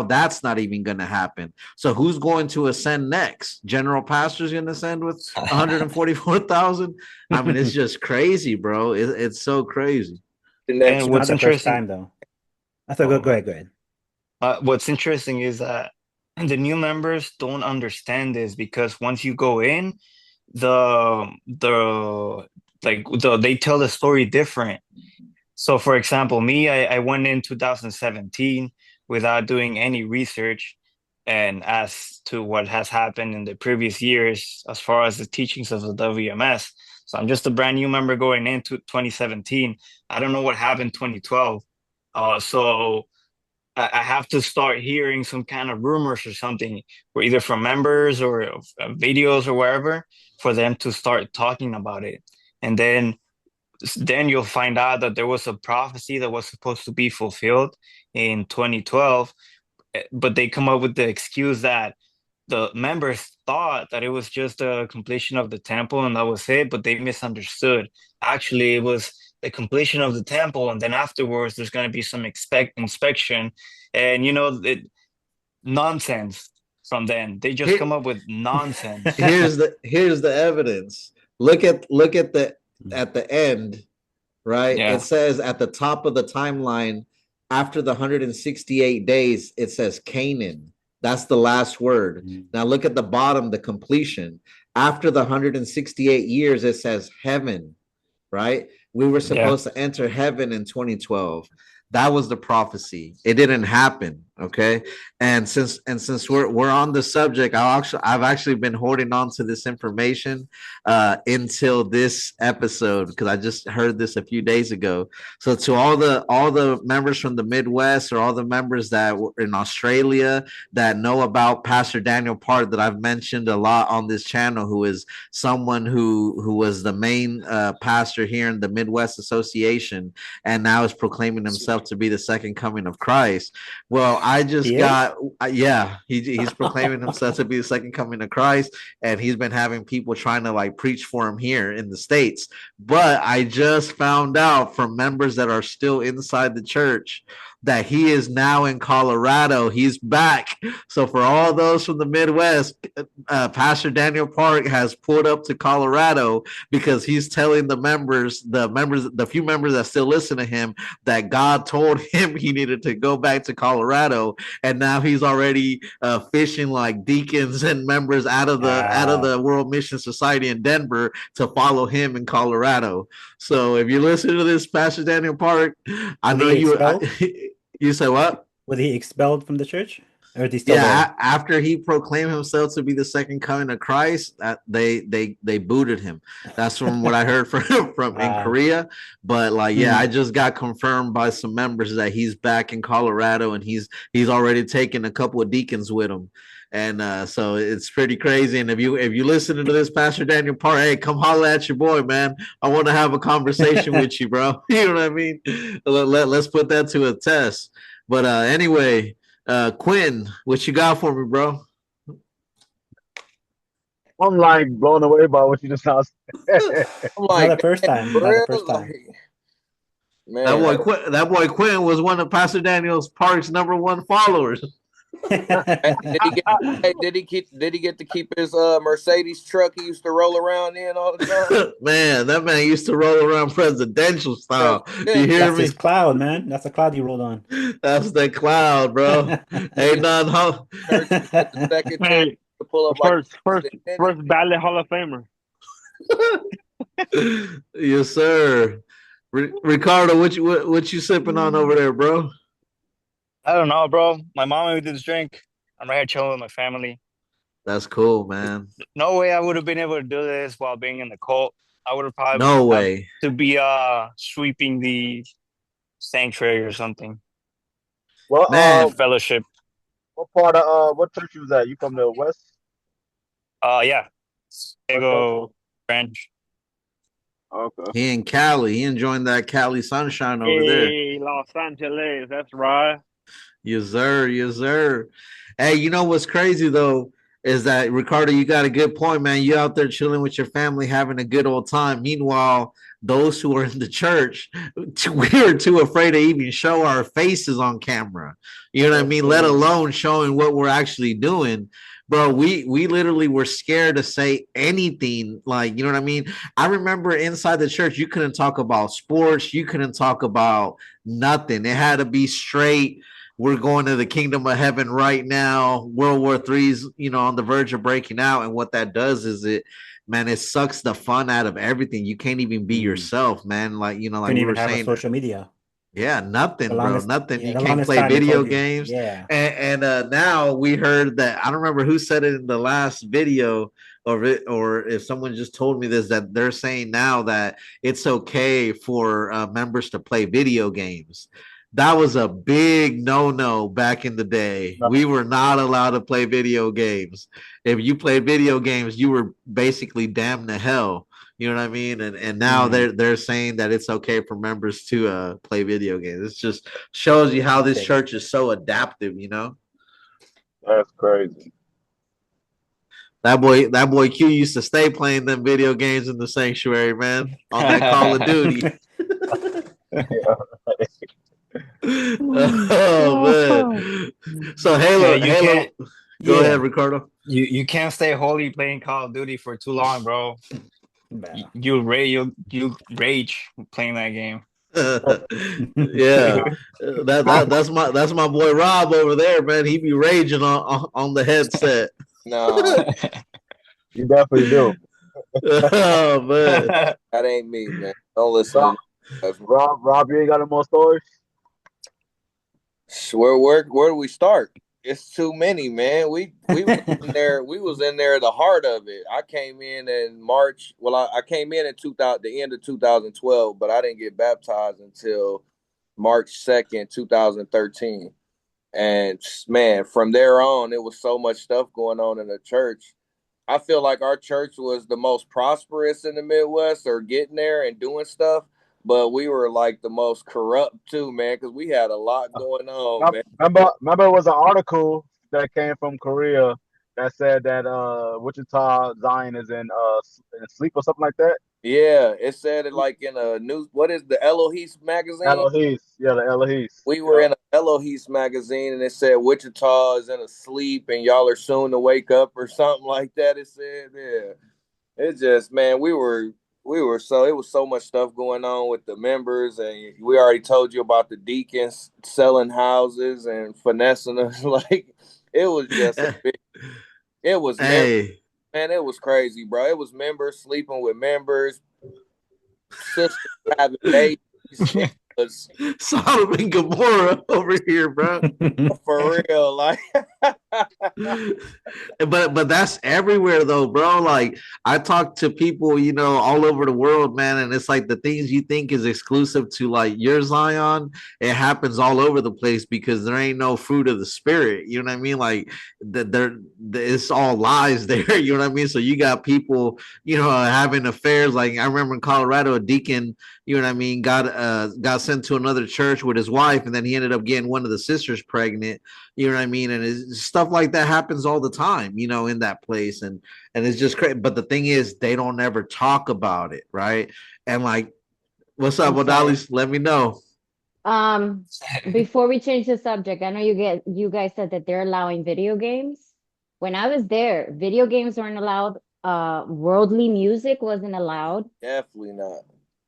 that's not even going to happen. So who's going to ascend next? General Pastor's going to ascend with 144,000. I mean, it's just crazy, bro. It's so crazy. The next And It's what's not the first interesting, time though. I thought, go ahead. what's interesting is that the new members don't understand this, because once you go in, they tell the story different. So, for example, me, I went in 2017 without doing any research, and as to what has happened in the previous years as far as the teachings of the WMS. So I'm just a brand new member going into 2017. I don't know what happened 2012. So I have to start hearing some kind of rumors or something, or either from members or videos or wherever, for them to start talking about it. And then you'll find out that there was a prophecy that was supposed to be fulfilled in 2012, but they come up with the excuse that the members thought that it was just a completion of the temple and that was it, but they misunderstood. Actually, it was the completion of the temple, and then afterwards there's going to be some inspection, and nonsense. From then they just come up with nonsense. Here's the evidence. Look at the end, right? Yeah. It says at the top of the timeline, after the 168 days, it says Canaan. That's the last word. Now look at the bottom, the completion. After the 168 years, it says heaven, right? We were supposed to enter heaven in 2012. That was the prophecy. It didn't happen. Okay. And since we're on the subject, I've actually been holding on to this information until this episode, because I just heard this a few days ago. So to all the members from the Midwest, or all the members that were in Australia that know about Pastor Daniel Part, that I've mentioned a lot on this channel, who is someone who was the main pastor here in the Midwest Association, and now is proclaiming himself to be the second coming of Christ. Well, I just he's proclaiming himself to be the second coming of Christ, and he's been having people trying to like preach for him here in the States. But I just found out from members that are still inside the church that he is now in Colorado. He's back. So for all those from the Midwest, Pastor Daniel Park has pulled up to Colorado, because he's telling the few members that still listen to him, that God told him he needed to go back to Colorado, and now he's already fishing like deacons and members out of the World Mission Society in Denver to follow him in Colorado. So if you listen to this, Pastor Daniel Park, I know you. You say what? Was he expelled from the church? Or is he still there? After he proclaimed himself to be the second coming of Christ, they booted him. That's from what I heard from in Korea. But I just got confirmed by some members that he's back in Colorado, and he's already taken a couple of deacons with him. And so it's pretty crazy. And if you listen to this, Pastor Daniel Parr, hey, come holler at your boy, man. I want to have a conversation with you, bro. You know what I mean? Let's put that to a test. But anyway, Quinn, what you got for me, bro? I'm like blown away by what you just said. I'm like, not the first time. Not the first time. Man, that boy Quinn was one of Pastor Daniel Park's #1 followers. Did he get to keep his Mercedes truck he used to roll around in all the time? Man, that man used to roll around presidential style. You hear That's me? his cloud, man. That's the cloud he rolled on. That's the cloud, bro. Ain't nothing. to pull up like First ballot Hall of Famer. Yes, sir. Ricardo, what you sipping on over there, bro? I don't know, bro. My mom made me do this drink. I'm right here chilling with my family. That's cool, man. No way I would have been able to do this while being in the cult. I would have probably No have way. to be sweeping the sanctuary or something. Well, Man, Fellowship. what part of what church you was at? You from the west? Yeah. West Coast? Diego branch. Okay. he in Cali. He enjoying that Cali sunshine over there. Hey, Los Angeles, that's right. Yes, sir. Yes, sir. Hey, you know what's crazy though is that Ricardo, you got a good point, man. You out there chilling with your family, having a good old time. Meanwhile, those who are in the church, we're too afraid to even show our faces on camera. You know what I mean? Let alone showing what we're actually doing. Bro, we literally were scared to say anything. Like, you know what I mean? I remember inside the church, you couldn't talk about sports, you couldn't talk about nothing. It had to be straight. We're going to the kingdom of heaven right now. World War III's, on the verge of breaking out. And what that does is it sucks the fun out of everything. You can't even be yourself, man. Like, like Couldn't we even were have a saying, social media. yeah, nothing, The bro, longest, nothing. yeah, You the can't longest play time they video told you, games. yeah. And now we heard that, I don't remember who said it in the last video or if someone just told me this, that they're saying now that it's okay for members to play video games. That was a big no back in the day. No. We were not allowed to play video games. If you played video games, you were basically damned to hell. You know what I mean? And now they're saying that it's okay for members to play video games. It just shows you how this church is so adaptive, That's crazy. That boy Q used to stay playing them video games in the sanctuary, man, on that Call of Duty. Oh man. So Halo, you can't. Go ahead, Ricardo. You can't stay holy playing Call of Duty for too long, bro. Yeah. You rage playing that game. Yeah, that's my boy Rob over there, man. He be raging on the headset. Nah, You definitely do. Oh man, that ain't me, man. Don't listen to me. Rob, you ain't got no more stories? Where do we start? It's too many, man. We was in there. We was in there the heart of it. I came in March. Well, I came in 2000, the end of 2012, but I didn't get baptized until March 2nd, 2013. And man, from there on, it was so much stuff going on in the church. I feel like our church was the most prosperous in the Midwest, or getting there and doing stuff. But we were like the most corrupt too, man, because we had a lot going on, man. Remember, it was an article that came from Korea that said that Wichita Zion is in sleep or something like that. Yeah, it said it like in a news. What is the Elohis magazine? Elohis, yeah, the Elohis. We were in an Elohis magazine, and it said Wichita is in a sleep, and y'all are soon to wake up, or something like that. It said, yeah. It just, man, we were so, it was so much stuff going on with the members, and we already told you about the deacons selling houses and finessing us. Like, it was just a big, it was hey. Man, it was crazy, bro. It was members sleeping with members, sisters having babies. It was Sodom and Gomorrah over here, bro. for real, like. but that's everywhere though, bro. Like I talk to people, all over the world, man, and it's like the things you think is exclusive to like your Zion, it happens all over the place because there ain't no fruit of the spirit. You know what I mean? Like it's all lies there. You know what I mean? So you got people, having affairs. Like I remember in Colorado, a deacon, you know what I mean, got sent to another church with his wife, and then he ended up getting one of the sisters pregnant. You know what I mean? And it's stuff like that happens all the time, in that place. And it's just crazy. But the thing is, they don't ever talk about it, right? And like, what's up, Odalis? Let me know. Before we change the subject, I know you guys said that they're allowing video games. When I was there, video games weren't allowed. Worldly music wasn't allowed. Definitely not.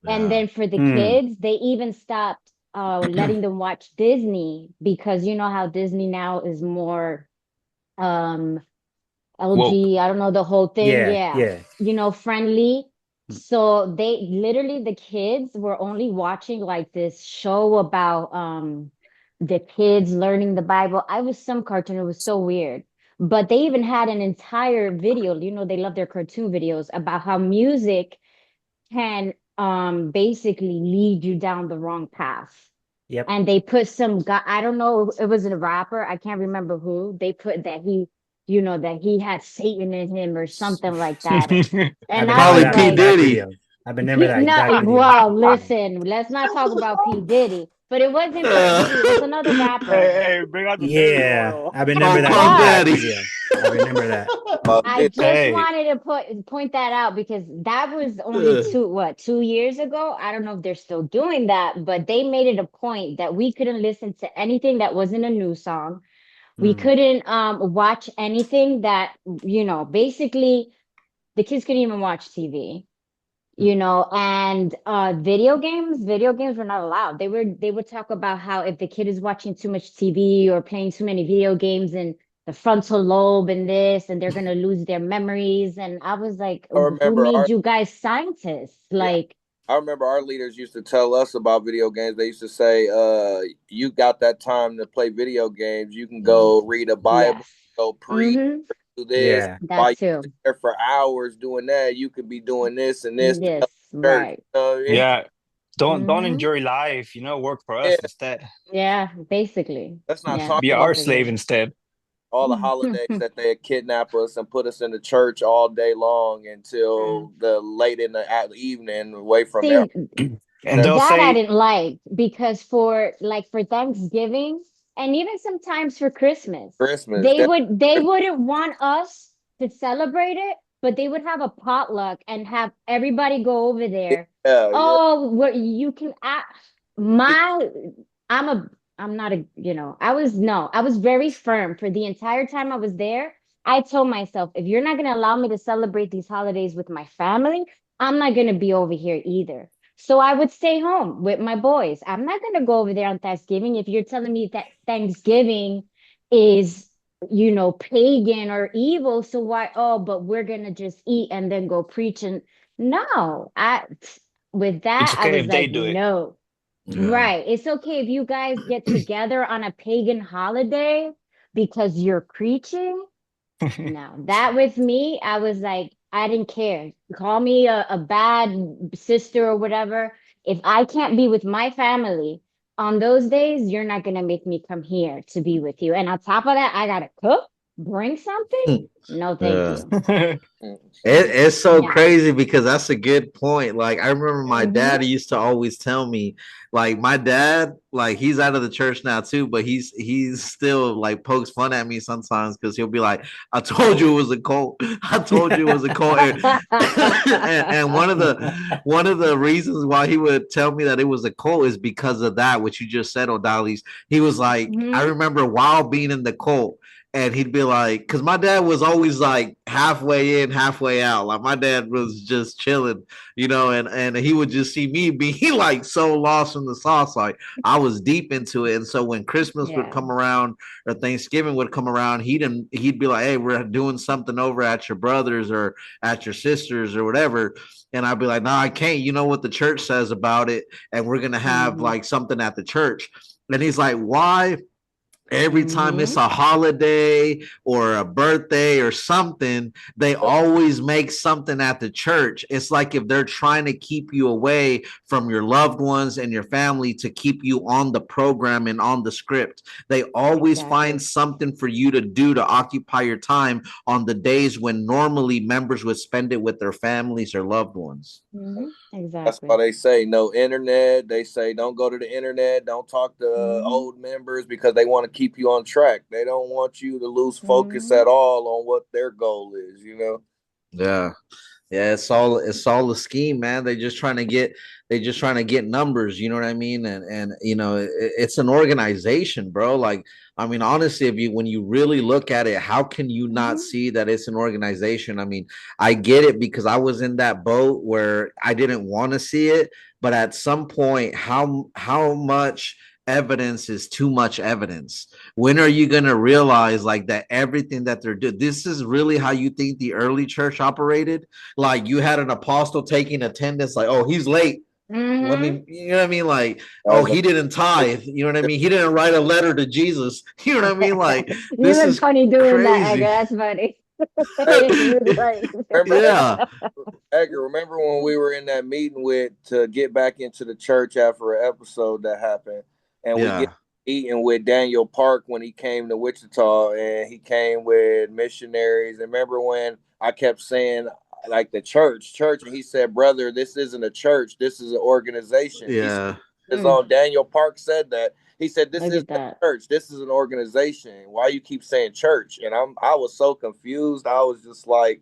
And then for the kids, they even stopped letting them watch Disney, because you know how Disney now is more LG, I don't know the whole thing. Yeah. You know, friendly. Mm. So they literally, the kids were only watching like this show about the kids learning the Bible. I was some cartoon, it was so weird. But they even had an entire video, you know, they love their cartoon videos about how music can basically lead you down the wrong path. Yep. And they put some guy, I don't know, it was a rapper, I can't remember who. They put that he, you know, that he had Satan in him or something like that. I And I remember Probably was that P. like, exact Diddy. video. I remember that no, exact video. well, listen, let's not talk about P. Diddy, but it wasn't P. Diddy, it was another rapper. Hey, bring out the baby Yeah, oil. I remember that Puff exact Daddy. video. I remember that. I just Hey. wanted to point that out because that was only 2 years ago. I don't know if they're still doing that, but they made it a point that we couldn't listen to anything that wasn't a new song. We Mm. couldn't watch anything that, you know, basically the kids couldn't even watch TV, you know, and video games were not allowed. They would talk about how if the kid is watching too much TV or playing too many video games and the frontal lobe and this, and they're gonna lose their memories. And I was like, I who remember made our you guys scientists? Like, I remember our leaders used to tell us about video games. They used to say, you got that time to play video games. You can go read a Bible, yes. go preach, Mm-hmm. do this. Yeah. While That you too. sit there for hours doing that, you could be doing this and this to Yes, help the church. right. You know what I mean? Yeah. Don't Mm-hmm. enjoy life, work for Yeah, us instead. Yeah, basically. let's not Yeah, talk Be about our slave basically. instead. all the holidays that they kidnap us and put us in the church all day long until the late in the evening away from See, And they'll that I say, didn't like because for Thanksgiving and even sometimes for Christmas, Christmas. they wouldn't want us to celebrate it, but they would have a potluck and have everybody go over there. Yeah. Oh, what you can my I'm a I'm not a, you know, I was no, I was very firm for the entire time I was there. I told myself, if you're not gonna allow me to celebrate these holidays with my family, I'm not gonna be over here either. So I would stay home with my boys. I'm not going to go over there on Thanksgiving. If you're telling me that Thanksgiving is, you know, pagan or evil, so why, oh, but we're going to just eat and then go preach. And no, with it's that, I okay was if they like, do it. no, Yeah. right. It's okay if you guys get together on a pagan holiday because you're preaching. No, that with me, I was like, I didn't care. Call me a bad sister or whatever. If I can't be with my family on those days, you're not gonna make me come here to be with you. And on top of that, I gotta cook, bring something. No, thank Yeah. you. It's so Yeah. crazy because that's a good point. Like I remember my Mm-hmm. dad used to always tell me, like my dad, like he's out of the church now too, but he's still like pokes fun at me sometimes because he'll be like, "I told you it was a cult. I told you it was a cult." And one of the reasons why he would tell me that it was a cult is because of that, which you just said, O'Dally's. He was like, I Mm-hmm. remember while being in the cult. And he'd be like, because my dad was always like halfway in, halfway out. Like my dad was just chilling, and he would just see me being like so lost in the sauce. Like I was deep into it. And so when Christmas would Yeah. come around or Thanksgiving would come around, he'd be like, "Hey, we're doing something over at your brother's or at your sister's or whatever." And I'd be like, "No, I can't. You know what the church says about it, and we're gonna have Mm-hmm. like something at the church." And he's like, "Why? Every time Mm-hmm. it's a holiday or a birthday or something, they always make something at the church. It's like if they're trying to keep you away from your loved ones and your family to keep you on the program and on the script. They always find Exactly. something for you to do to occupy your time on the days when normally members would spend it with their families or loved ones." Mm-hmm. That's why Exactly. they say no internet. They say don't go to the internet. Don't talk to Mm-hmm. old members because they want to keep you on track. They don't want you to lose focus Mm-hmm. at all on what their goal is, you know? Yeah. Yeah, it's all a scheme, man. They just trying to get numbers, you know what I mean? And it's an organization, bro. Like, I mean, honestly, when you really look at it, how can you not Mm-hmm. see that it's an organization? I mean, I get it because I was in that boat where I didn't want to see it, but at some point, how much evidence is too much evidence? When are you going to realize like that everything that they're doing, this is really how you think the early church operated? Like you had an apostle taking attendance, like, oh, he's late. Let me, you know what I mean? Like, oh, he didn't tithe. You know what I mean? He didn't write a letter to Jesus. You know what I mean? Like, You this look is funny doing that, crazy. Edgar. That's funny. Right. Remember, Yeah. Edgar, remember when we were in that meeting with to get back into the church after an episode that happened, and we Yeah. get eating with Daniel Park when he came to Wichita, and he came with missionaries. And remember when I kept saying like the church, and he said, "Brother, this isn't a church. This is an organization." He said, Yeah. his own Daniel Park said that. He said, "This Look is at that. church. This is an organization. Why you keep saying church?" And I was so confused. I was just like,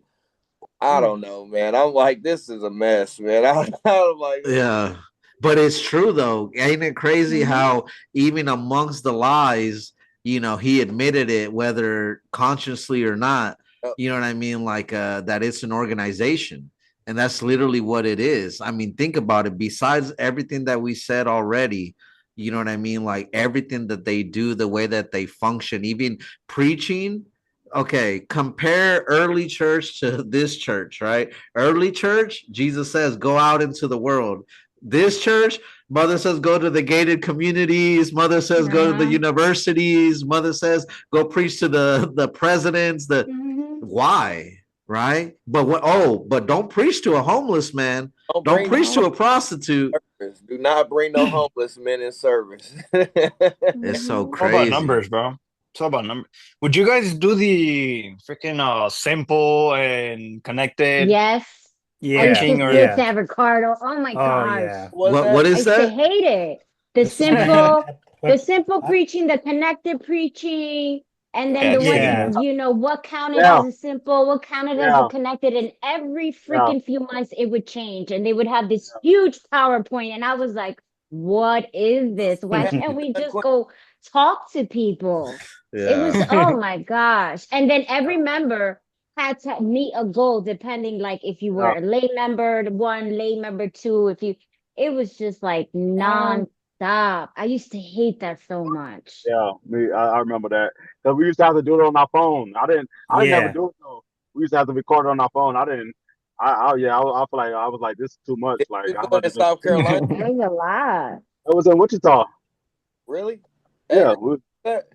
I don't know, man. I'm like, this is a mess, man. I'm like, Yeah. But it's true though. Ain't it crazy Mhm. how even amongst the lies, you know, he admitted it, whether consciously or not, you know what I mean? Like that it's an organization. And that's literally what it is. I mean, think about it. Besides everything that we said already, you know what I mean? Like everything that they do, the way that they function, even preaching. Okay, compare early church to this church, right? Early church, Jesus says, go out into the world. This church, mother says, go to the gated communities. Mother says, go to the Uh-huh. universities. Mother says, go preach to the presidents. The Mhm. why, right? But what? Oh, but don't preach to a homeless man. don't Don't bring preach to a prostitute. service. Do not bring no homeless men in service. It's so Mhm. It's all about crazy. numbers, bro. It's all about numbers. Would you guys do the freaking simple and connected Yes. I used Yeah, to preaching or hate yeah. that, Ricardo. Oh my Oh gosh. yeah. Was What that? I is used to that? hate it. The This is when I had simple, the simple I- preaching, the connected preaching, and then yeah, the yeah. one, you know, what counted Yeah, as a simple, what counted as a yeah, connected, and every yeah, freaking few months it would change, and they would have this huge PowerPoint, and I was like, what is this? Why can't we just go talk to people? It was, Yeah. oh my gosh. And then every member had to meet a goal depending, like if you were yeah, a lay member one, lay member two, if you, it was just like non-stop. I used to hate that so much. yeah. I remember that because we used to have to do it on our phone. I didn't ever Yeah. do it though. We used to have to record it on our phone. I didn't. I feel like I was like, this is too much. Like You I'd doing rather in just South preach. Carolina? It was a lot. It was in Wichita. Really? Yeah, Edgar, that?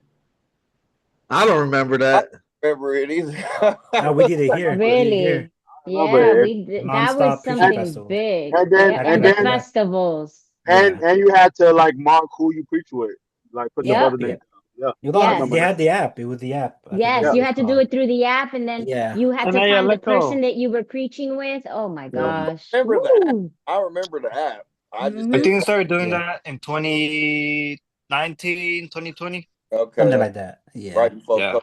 I don't remember I that. don't remember it either. No, we did it I here. remember, We did it Really? here. I remember Yeah, it. we did. That was Non-stop preaching And, something festival. big. and then Yeah, Back to and and back the to then back. festivals. Yeah. and you had to like mark who you preach with, like put the Yeah. brother Yep. name. Yeah. Yeah, You I got Yes. remember they that. had the app. It was the app. I forget Yes, Yeah, what you it's had to do called. it through the app, and then Yeah. you had And to I find the let person go. that you were preaching with. Oh my yeah, gosh. remember the app. Woo. I remember the app. I just I Mm-hmm. didn't think I started doing Yeah. that in 2019, 2020. Something okay. like that. Right Yeah. before Yeah.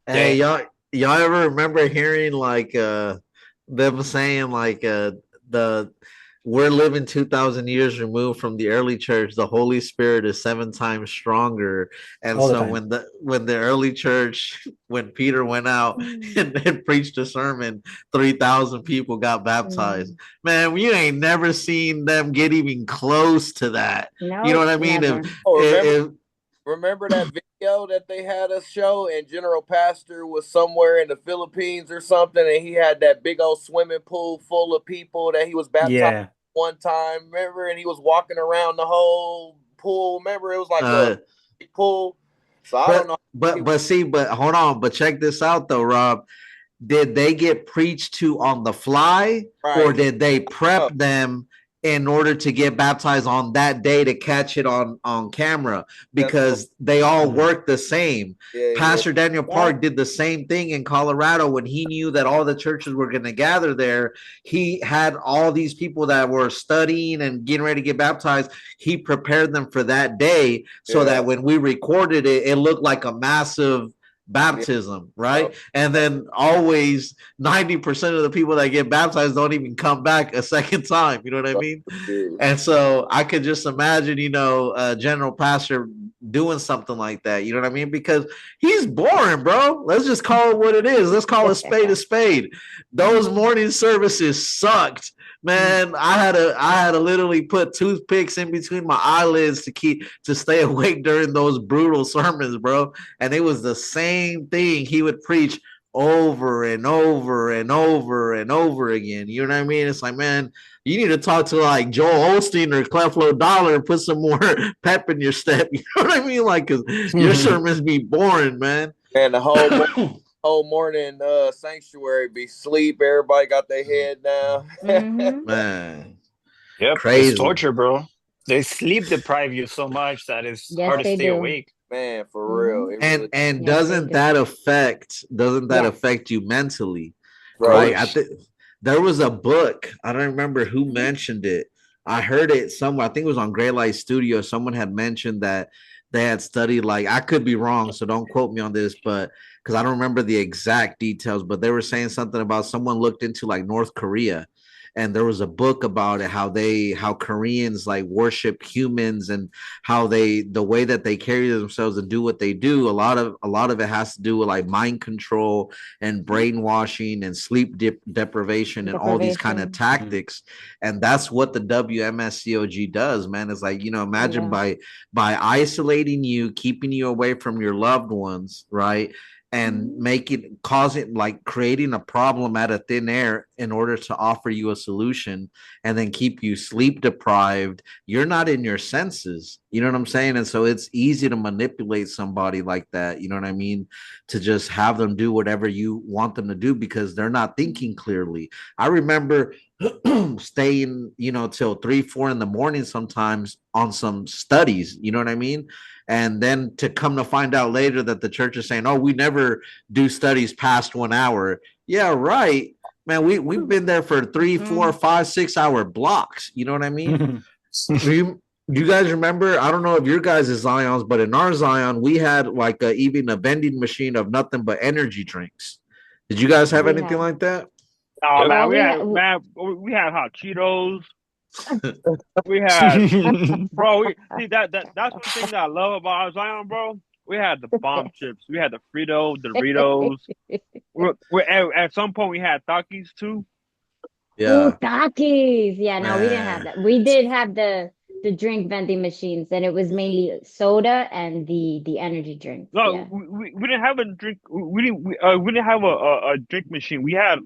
Hey, Yeah. y'all ever remember hearing like them saying like the we're living 2000 years removed from the early church, the Holy Spirit is 7 times stronger. And All the so time. when the early church, when Peter went out and preached a sermon, 3,000 people got baptized. Mm. Man, you ain't never seen them get even close to that. You know what Nope, I mean? never. Oh, If remember that video that they had us show, and General Pastor was somewhere in the Philippines or something, and he had that big old swimming pool full of people that he was baptized Yeah. one time. Remember, and he was walking around the whole pool. Remember, it was like a uh big pool. So I don't but know. but hold on, but check this out though, Rob. Did they get preached to on the fly, or Right. did they prep Oh, them in order to get baptized on that day to catch it on camera? that's what. Because they all Mm. work the same. Yeah. Pastor Daniel Yep. Park did the same thing in Colorado when he knew that all the churches were going to gather there. He had all these people that were studying and getting ready to get baptized. He prepared them for that day so Yeah. that when we recorded it, it looked like a massive baptism, right? Yep. And then always 90% of the people that get baptized don't even come back a second time. You know what I mean? Yeah. And so I could just imagine, General Pastor doing something like that. You know what I mean? Because he's boring, bro. Let's just call it what it is. Let's call a spade a spade. Those morning services sucked. Man, I had to literally put toothpicks in between my eyelids to stay awake during those brutal sermons, bro. And it was the same thing he would preach over and over and over and over again. You know what I mean? It's like, man, you need to talk to like Joel Osteen or Creflo Dollar and put some more pep in your step. You know what I mean? Like, cause your sermons be boring, man. And the whole morning sanctuary be sleep. Everybody got their head down. Man. Yep, Crazy. it's torture, bro. They sleep deprive you so much that it's Yes, hard to they stay do. awake. Man, for real. It And really, and Yes, doesn't they that do. affect you mentally? right. Right? I think there was a book. I don't remember who mentioned it. I heard it somewhere. I think it was on Great Light Studio. Someone had mentioned that they had studied, like, I could be wrong, so don't quote me on this, but because I don't remember the exact details, but they were saying something about someone looked into like North Korea, and there was a book about it, how Koreans like worship humans, and how the way that they carry themselves and do what they do, a lot of it has to do with like mind control and brainwashing and sleep deprivation and all these kind of tactics. And that's what the WMSCOG does, man. It's like, imagine by isolating you, keeping you away from your loved ones, right? And creating a problem out of thin air in order to offer you a solution, and then keep you sleep deprived. You're not in your senses. You know what I'm saying? And so it's easy to manipulate somebody like that. You know what I mean? To just have them do whatever you want them to do because they're not thinking clearly. I remember staying, till 3, 4 in the morning sometimes on some studies. You know what I mean? And then to come to find out later that the church is saying, "Oh, we never do studies past 1 hour." Yeah, right, man. We've been there for 3, 4, 5, 6 hour blocks. You know what I mean? do you guys remember? I don't know if your guys' Zions, but in our Zion, we had like even a vending machine of nothing but energy drinks. Did you guys have anything like that? Oh man, Well, we had hot Cheetos. We had, bro. That's one thing that I love about our Zion, bro. We had the bomb chips. We had the Doritos. At some point we had Takis too. Oh, Yeah, Takis. Yeah, no, we didn't have man. that. We did have the drink vending machines, and it was mainly soda and the energy drinks. No, Yeah. we didn't have a drink. We didn't have a drink machine. We had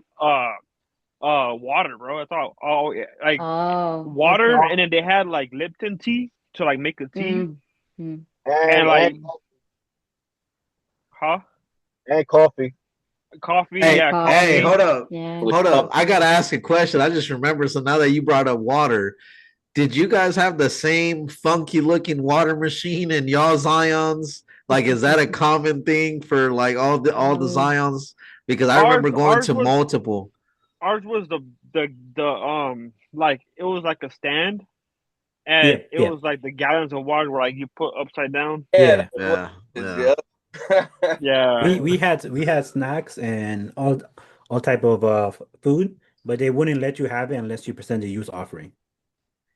water, bro. I thought like Oh, water, okay. and then they had like Lipton tea to like make a tea, Mm-hmm. and like and coffee. coffee. Hey, Yeah, hey, coffee. Yeah. hold up. I gotta ask a question. I just remember. So now that you brought up water, did you guys have the same funky looking water machine in y'all Zions? Like, is that a common thing for like all the Zions? Because I remember going Ours to was multiple. the like it was like a stand, and it Yeah. was like the gallons of water were like you put upside down. Yeah. Yeah, Yeah. Yeah. We had snacks and all type of food, but they wouldn't let you have it unless you present a use offering.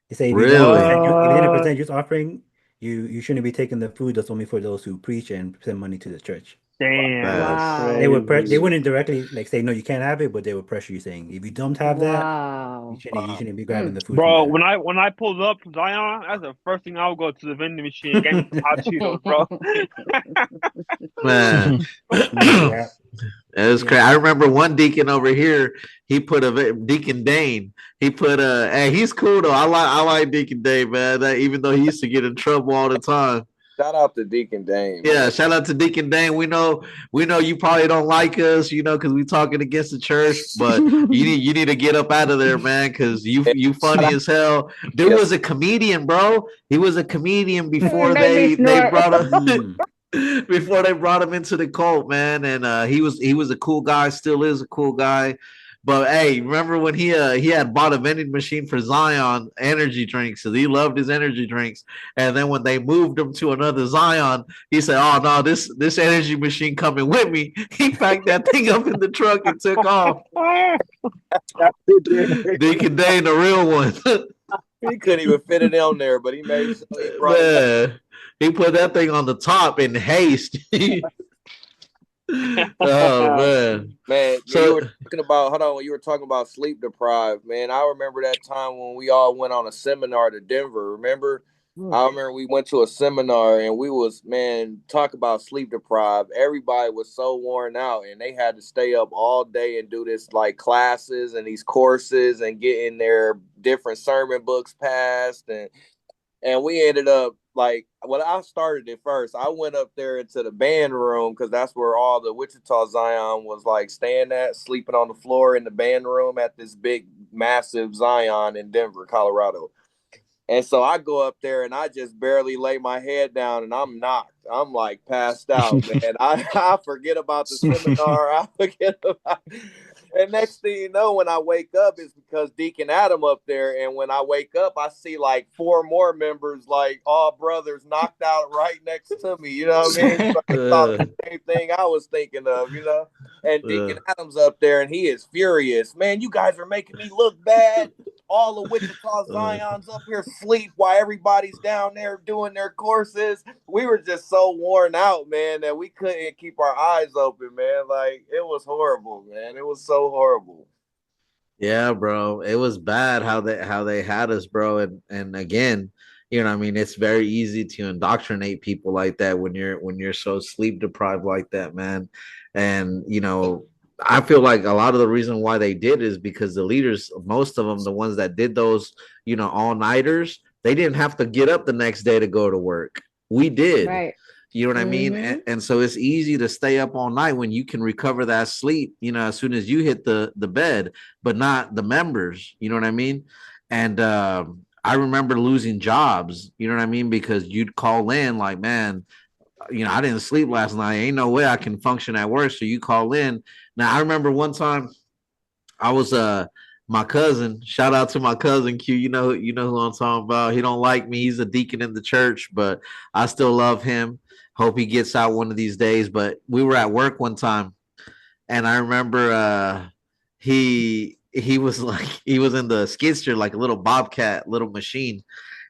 They say really? if you didn't What? present use offering, you shouldn't be taking the food. That's only for those who preach and send money to the church. Damn, that's That's Wow. They crazy. wouldn't directly like say no, you can't have it, but they would pressure you saying if you don't have that, Wow. you shouldn't be grabbing the food from Bro, there. when I pulled up from Zion, that's the first thing I would go to the vending machine and get me some hot Cheetos, bro. man. Yeah. It was Yeah. crazy. I remember one deacon over here. He put Deacon Dane. He put hey, he's cool though. I like Deacon Dane, man. Even though he used to get in trouble all the time. Shout out to Deacon Dane. Yeah, Man. shout out to Deacon Dane. We know you probably don't like us, because we talking against the church, but you need to get up out of there, man, because you funny as hell. Dude was a comedian, bro. He was a comedian before It made me they snort. brought him Mm. before they brought him into the cult, man. And he was a cool guy, still is a cool guy. But hey, remember when he had bought a vending machine for Zion energy drinks because he loved his energy drinks. And then when they moved him to another Zion, he said, "Oh no, this energy machine coming with me." He packed that thing up in the truck and took off. Deacon Dane, the real one. He couldn't even fit it on there, but he made sure he brought it. Man, He put that thing on the top in haste. Oh man. Man, you So were talking about, hold on, you were talking about sleep deprived, man. I remember that time when we all went on a seminar to Denver. Remember? I remember we went to a seminar and we was, man, talk about sleep deprived. Everybody was so worn out and they had to stay up all day and do this like classes and these courses and getting their different sermon books passed, and we ended up like, well, I started it first. I went up there into the band room because that's where all the Wichita Zion was like staying at, sleeping on the floor in the band room at this big, massive Zion in Denver, Colorado. And so I go up there and I just barely lay my head down and I'm knocked. I'm like passed out, man. I forget about the seminar. I forget about. And next thing you know, when I wake up, it's because Deacon Adam up there. And when I wake up, I see like 4 more members, like all brothers, knocked out right next to me. You know what I mean? So they thought the same thing I was thinking of, you know? And Deacon Adam's up there and he is furious. Man, you guys are making me look bad. All the Wichita Zions up here sleep while everybody's down there doing their courses. We were just so worn out, man, that we couldn't keep our eyes open, man. Like, it was horrible, man. It was so horrible. yeah, bro, it was bad how they had us, bro. And again, you know, I mean, it's very easy to indoctrinate people like that when you're so sleep deprived like that, man. And you know, I feel like a lot of the reason why they did is because the leaders, most of them, the ones that did those, you know, all nighters, they didn't have to get up the next day to go to work. We did. Right. You know what I mean? Mm-hmm. And so it's easy to stay up all night when you can recover that sleep, you know, as soon as you hit the bed, but not the members, you know what I mean? And I remember losing jobs, you know what I mean? Because you'd call in like, man, you know, I didn't sleep last night. Ain't no way I can function at work. So you call in. Now I remember one time I was my cousin, shout out to my cousin Q. You know who I'm talking about. He don't like me. He's a deacon in the church, but I still love him. Hope he gets out one of these days. But we were at work one time, and I remember he was like he was in the skidster, like a little bobcat, little machine,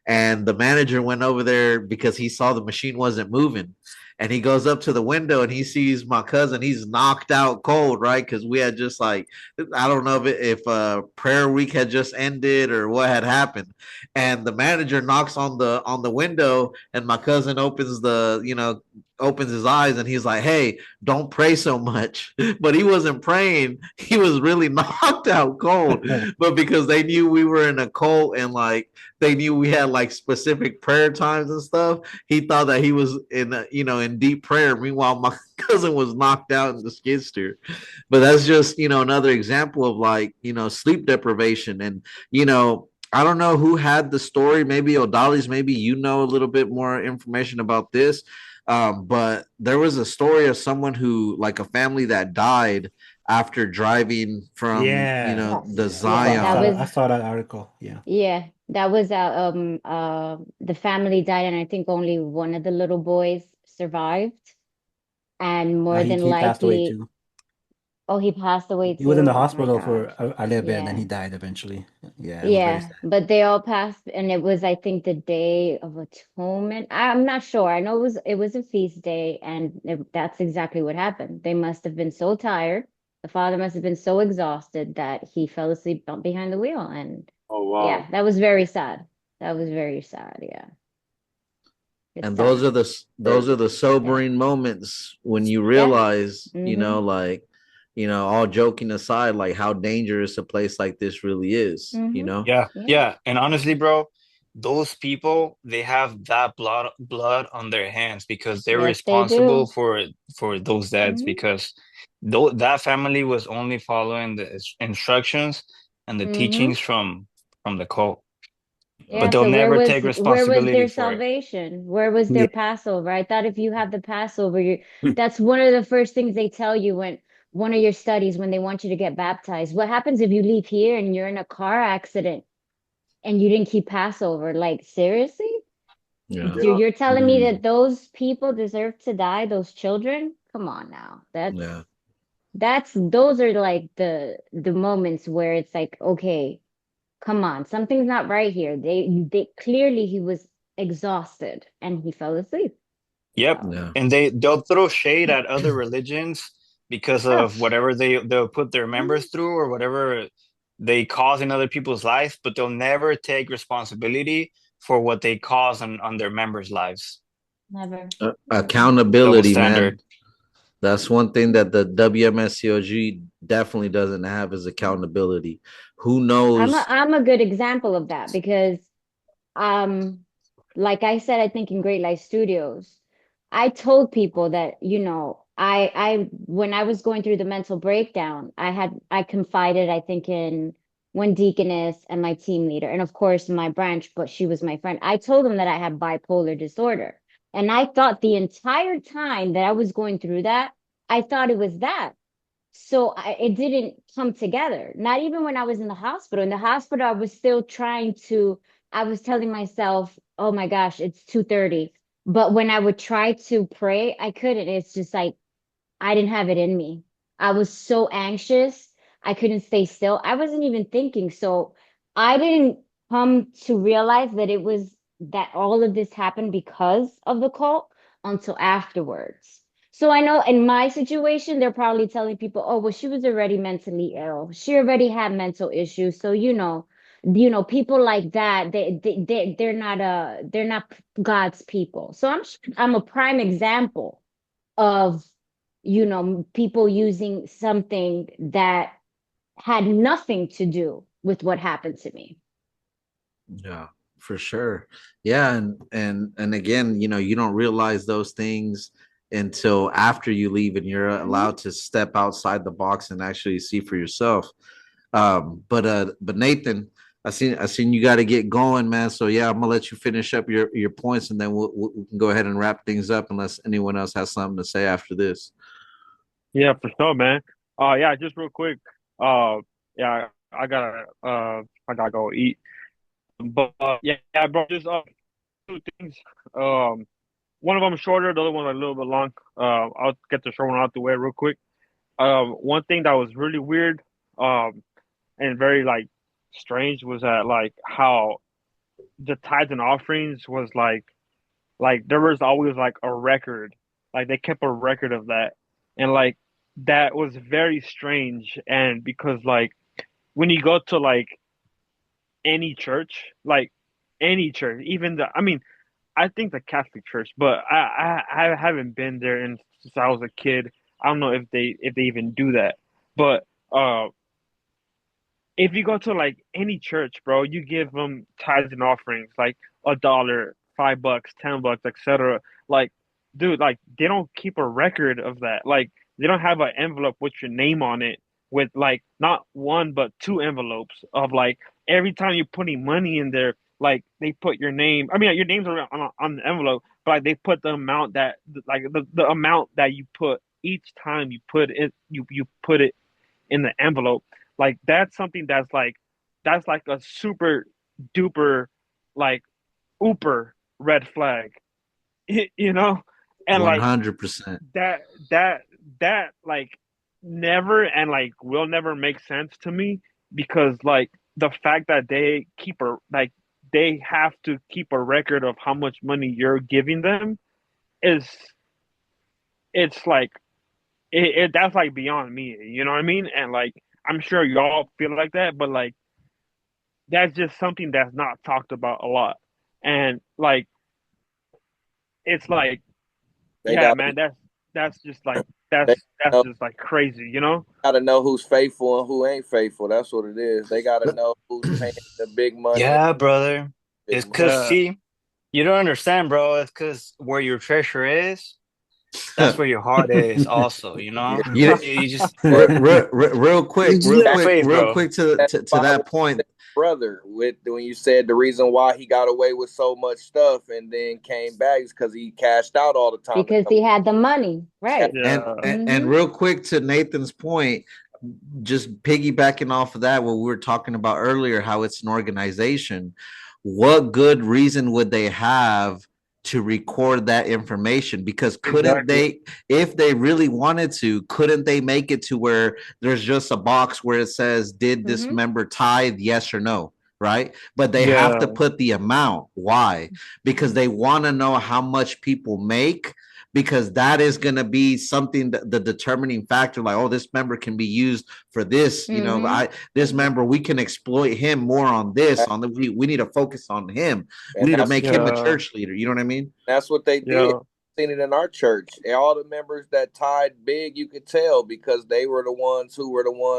and the manager went over there because he saw the machine wasn't moving. And he goes up to the window and he sees my cousin. He's knocked out cold, right? Because we had just like, I don't know if prayer week had just ended or what had happened. And the manager knocks on the window, and my cousin opens the, you know, opens his eyes and he's like, "Hey, don't pray so much." But he wasn't praying. He was really knocked out cold. But because they knew we were in a cult and like they knew we had like specific prayer times and stuff, he thought that he was in you know, in deep prayer. Meanwhile, my cousin was knocked out in the skidster. But that's just, you know, another example of like, you know, sleep deprivation. And you know, I don't know who had the story. Maybe O'Dolly's. Maybe you know a little bit more information about this. But there was a story of someone who, like a family that died after driving from, you Yeah. know, the Yes. Yeah, that Zion. I was saw that article. Yeah. that was the family died, and I think only one of the little boys survived. And more than He passed away likely, too. oh, he passed away He was in too. the Oh my hospital for gosh. a little bit, and then he Yeah. died eventually. Yeah, it was very Yeah, sad. but they all passed, and it was, I think, the Day of Atonement. I'm not sure. I know it was a feast day, and that's exactly what happened. They must have been so tired. The father must have been so exhausted that he fell asleep behind the wheel. And Oh wow. yeah, that was very sad. That was very sad. Yeah, it's And sad. those are the Yeah. sobering moments when you Yeah. realize, you Mm-hmm. know, like, you know, all joking aside, like how dangerous a place like this really is, you Mm-hmm. know. Yeah, Yeah. yeah. And honestly, bro, those people, they have that blood on their hands because they're Yes, they responsible do. for those deaths Mm-hmm. because though that family was only following the instructions and the Mm-hmm. teachings from the cult, but Yeah, they'll so never take where was responsibility their for it. salvation? Where was Yeah. their Passover? I thought if you have the Passover, that's one of the first things they tell you when one of your studies when they want you to get baptized. What happens if you leave here and you're in a car accident and you didn't keep Passover? Like seriously? Yeah. Yeah. You're telling me Mm, that those people deserve to die, those children? Come on now. yeah. That's those are like the moments where it's like, okay, come on, something's not right here. They clearly he was exhausted and he fell asleep. Yep. Yeah. And they'll throw shade at other religions because of whatever they'll put their members through or whatever they cause in other people's lives, but they'll never take responsibility for what they cause on their members' lives. Never. Double Accountability, man. standard. That's one thing that the WMSCOG definitely doesn't have is accountability. Who knows? I'm a good example of that because like I said, I think in Great Life Studios, I told people that, I when I was going through the mental breakdown, I confided, I think, in one deaconess and my team leader, and of course my branch, but she was my friend. I told them that I had bipolar disorder. And I thought the entire time that I was going through that, I thought it was that. So it didn't come together. Not even when I was in the hospital. In the hospital, I was still I was telling myself, oh my gosh, it's 2:30. But when I would try to pray, I couldn't. It's just like, I didn't have it in me. I was so anxious. I couldn't stay still. I wasn't even thinking. So I didn't come to realize that it was that all of this happened because of the cult until afterwards. So I know in my situation, they're probably telling people, oh, well, she was already mentally ill. She already had mental issues. So, people like that, they're not God's people. So I'm a prime example of people using something that had nothing to do with what happened to me. Yeah, for sure. Yeah, and again, you don't realize those things until after you leave and you're allowed to step outside the box and actually see for yourself. But Nathan, I seen you got to get going, man. So yeah, I'm gonna let you finish up your points, and then we can go ahead and wrap things up unless anyone else has something to say after this. Yeah, for sure, man. Yeah, just real quick. Yeah, I gotta go eat. But yeah, bro, just two things. Um, one of them shorter, the other one's a little bit long. I'll get the short one out the way real quick. One thing that was really weird, and very like strange was that like how the tithes and offerings was like there was always like a record, like they kept a record of that, and like that was very strange. And because like when you go to like any church, even I mean, I think the Catholic Church, but I haven't been there since I was a kid. I don't know if they even do that, but if you go to like any church, bro, you give them tithes and offerings, like $1, $5, $10, etc. Like, dude, like they don't keep a record of that. Like, they don't have an envelope with your name on it, with like not one but two envelopes of like every time you're putting money in there, like they put your name. I mean, your name's on the envelope, but like they put the amount that like the amount that you put each time you put it in the envelope. Like that's like a super duper like ooper red flag, you know. And like 100%. that that like never and like will never make sense to me, because like the fact that they have to keep a record of how much money you're giving them is, it's like that's like beyond me, you know what I mean? And like I'm sure y'all feel like that, but like that's just something that's not talked about a lot. And like it's like, They yeah, got man, that's just like they that's know, just like crazy, you know? gotta know who's faithful and who ain't faithful. That's what it is. They gotta know who's paying the big money. Yeah, brother. Big It's money. because, Yeah. see, you don't understand, bro. It's because where your treasure is, that's where your heart is also, you Yeah, know? You You just, real quick, you have faith, real bro. quick to why that point. brother with when you said the reason why he got away with so much stuff and then came back is because he cashed out all the time. Because he had the money, right? Yeah. And real quick to Nathan's point, just piggybacking off of that, what we were talking about earlier, how it's an organization. What good reason would they have to record that information? Because couldn't Exactly. they, if they really wanted to, couldn't they make it to where there's just a box where it says, did this Mhm. member tithe, yes or no? right? But they have to put the amount. Why? Because they want to know how much people make, because that is going to be something that the determining factor, like, oh, this member can be used for this, you know, this member, we can exploit him more on this, on the, we need to focus on him. We And need to that's make him a church leader. You know what I mean? that's what they did. Seen it in our church. All the members that tied big, you could tell, because they were the ones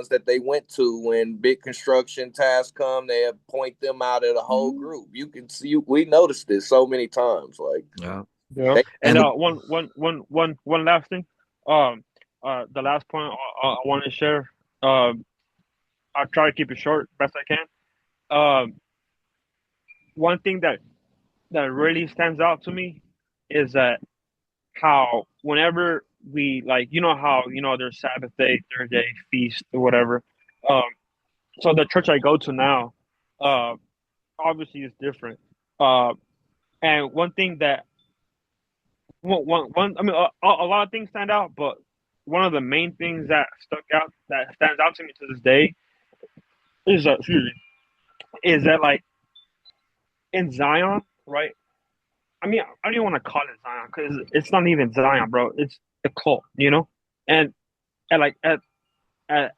that they went to when big construction tasks come. They point them out of the whole group. You can see, we noticed this so many times. Like, and one last thing. The last point I want to share. I'll try to keep it short best I can. One thing that really stands out to me is that how whenever we, like, you know how, you know, there's Sabbath day, third day, feast, or whatever. So the church I go to now, obviously is different. And one thing that one I mean, a lot of things stand out, but one of the main things that stands out to me to this day is is that, like, in Zion, right? I mean, I don't even want to call it Zion because it's not even Zion, bro. It's the cult, you know. And like at the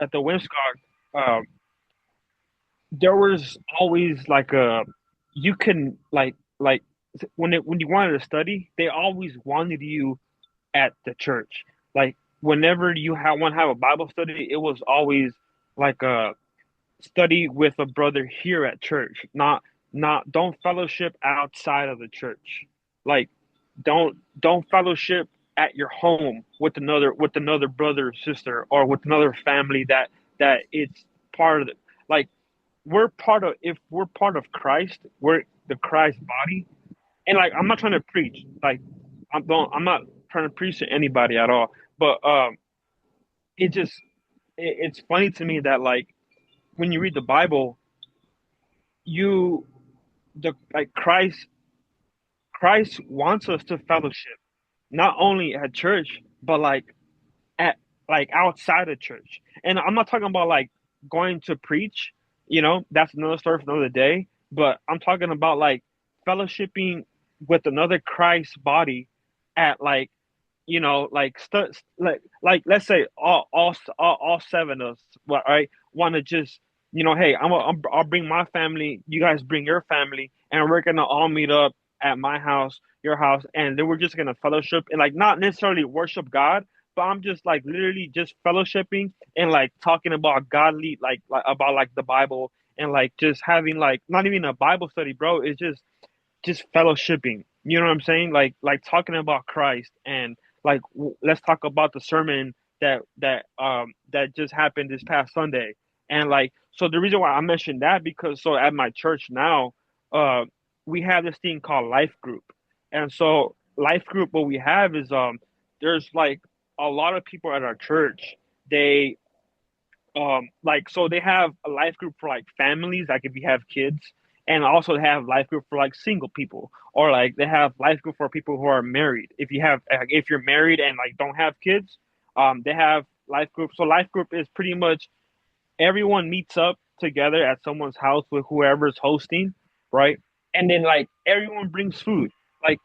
WMSCOG, there was always like you can like when you wanted to study, they always wanted you at the church. Like whenever you want to have a Bible study, it was always like a study with a brother here at church, not don't fellowship outside of the church. Like don't fellowship at your home with another brother or sister, or with another family that it's part of the, like, if we're part of Christ, we're the Christ body. And like, I'm not trying to preach, like, I'm not trying to preach to anybody at all, but it just it's funny to me that, like, when you read the Bible, you the like Christ wants us to fellowship, not only at church, but at like outside of church. And I'm not talking about like going to preach, you know, that's another story for another day. But I'm talking about like fellowshipping with another Christ body at, like, you know, like like let's say all seven of us, right, want to just, you know, hey, I'll bring my family, you guys bring your family, and we're gonna all meet up at my house, your house, and then we're just gonna fellowship and, like, not necessarily worship God, but I'm just like literally just fellowshipping and like talking about godly, like about like the Bible, and like just having like not even a Bible study, bro. It's just fellowshipping. You know what I'm saying? Like talking about Christ, and like let's talk about the sermon that just happened this past Sunday. And like, so the reason why I mentioned that, because so at my church now, uh we have this thing called life group. And so life group, what we have is there's like a lot of people at our church. They like, so they have a life group for like families, like if you have kids, and also they have life group for like single people, or like they have life group for people who are married. If you have if you're married and like don't have kids, they have life group. So life group is pretty much everyone meets up together at someone's house with whoever's hosting, right? And then like everyone brings food. Like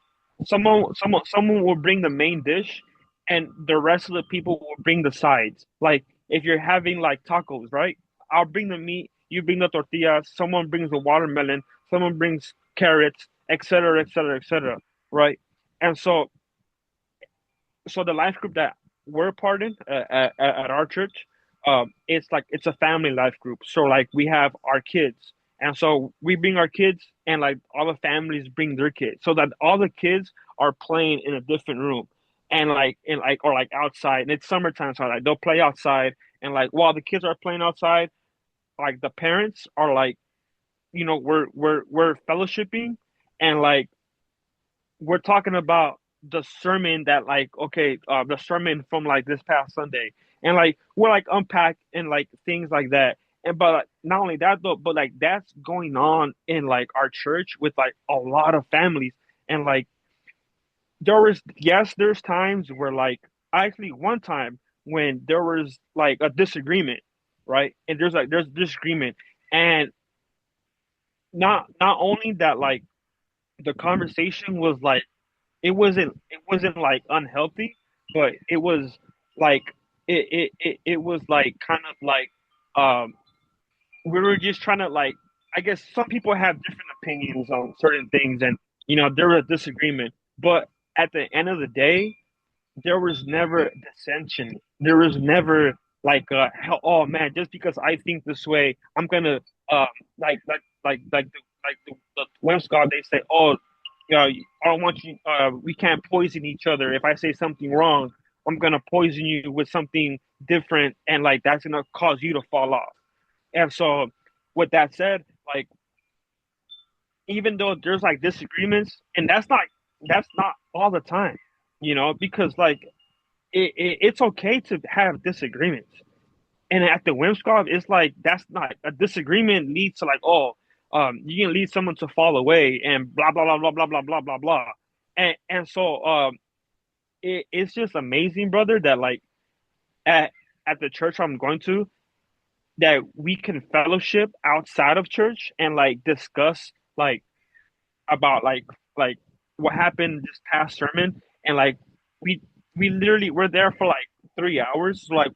someone will bring the main dish, and the rest of the people will bring the sides. Like if you're having like tacos, right? I'll bring the meat, you bring the tortillas, someone brings the watermelon, someone brings carrots, etc., etc., etc., right? And so the life group that we're part in at our church, it's like it's a family life group. So like we have our kids, and so we bring our kids, and like all the families bring their kids, so that all the kids are playing in a different room, and like in like or like outside. And it's summertime, so like they'll play outside, and like while the kids are playing outside, like the parents are like, you know, we're fellowshipping, and like we're talking about the sermon that, like, okay, the sermon from like this past Sunday, and like we're like unpack and like things like that. And but like, not only that though, but like that's going on in like our church with like a lot of families. And like there's times where like, actually one time when there was like a disagreement, right? And there's disagreement, and not only that, like the conversation was like it wasn't like unhealthy, but it was like it was like kind of like um we were just trying to like, I guess some people have different opinions on certain things, and there was a disagreement, but at the end of the day there was never dissension. There was never like oh man, just because I think this way I'm gonna um the WMSCOG, they say, oh yeah, I don't want you, we can't poison each other. If I say something wrong, I'm gonna poison you with something different, and like that's gonna cause you to fall off. And so, with that said, like even though there's like disagreements, and that's not all the time, because like it's okay to have disagreements. And at the WMSCOG, it's like that's not a disagreement leads to like, oh, you can lead someone to fall away and blah blah blah blah blah blah blah blah blah. And so it's just amazing, brother, that like at at the church I'm going to, that we can fellowship outside of church and like discuss like about like what happened this past sermon, and like we we literally we're there for like 3 hours. So, like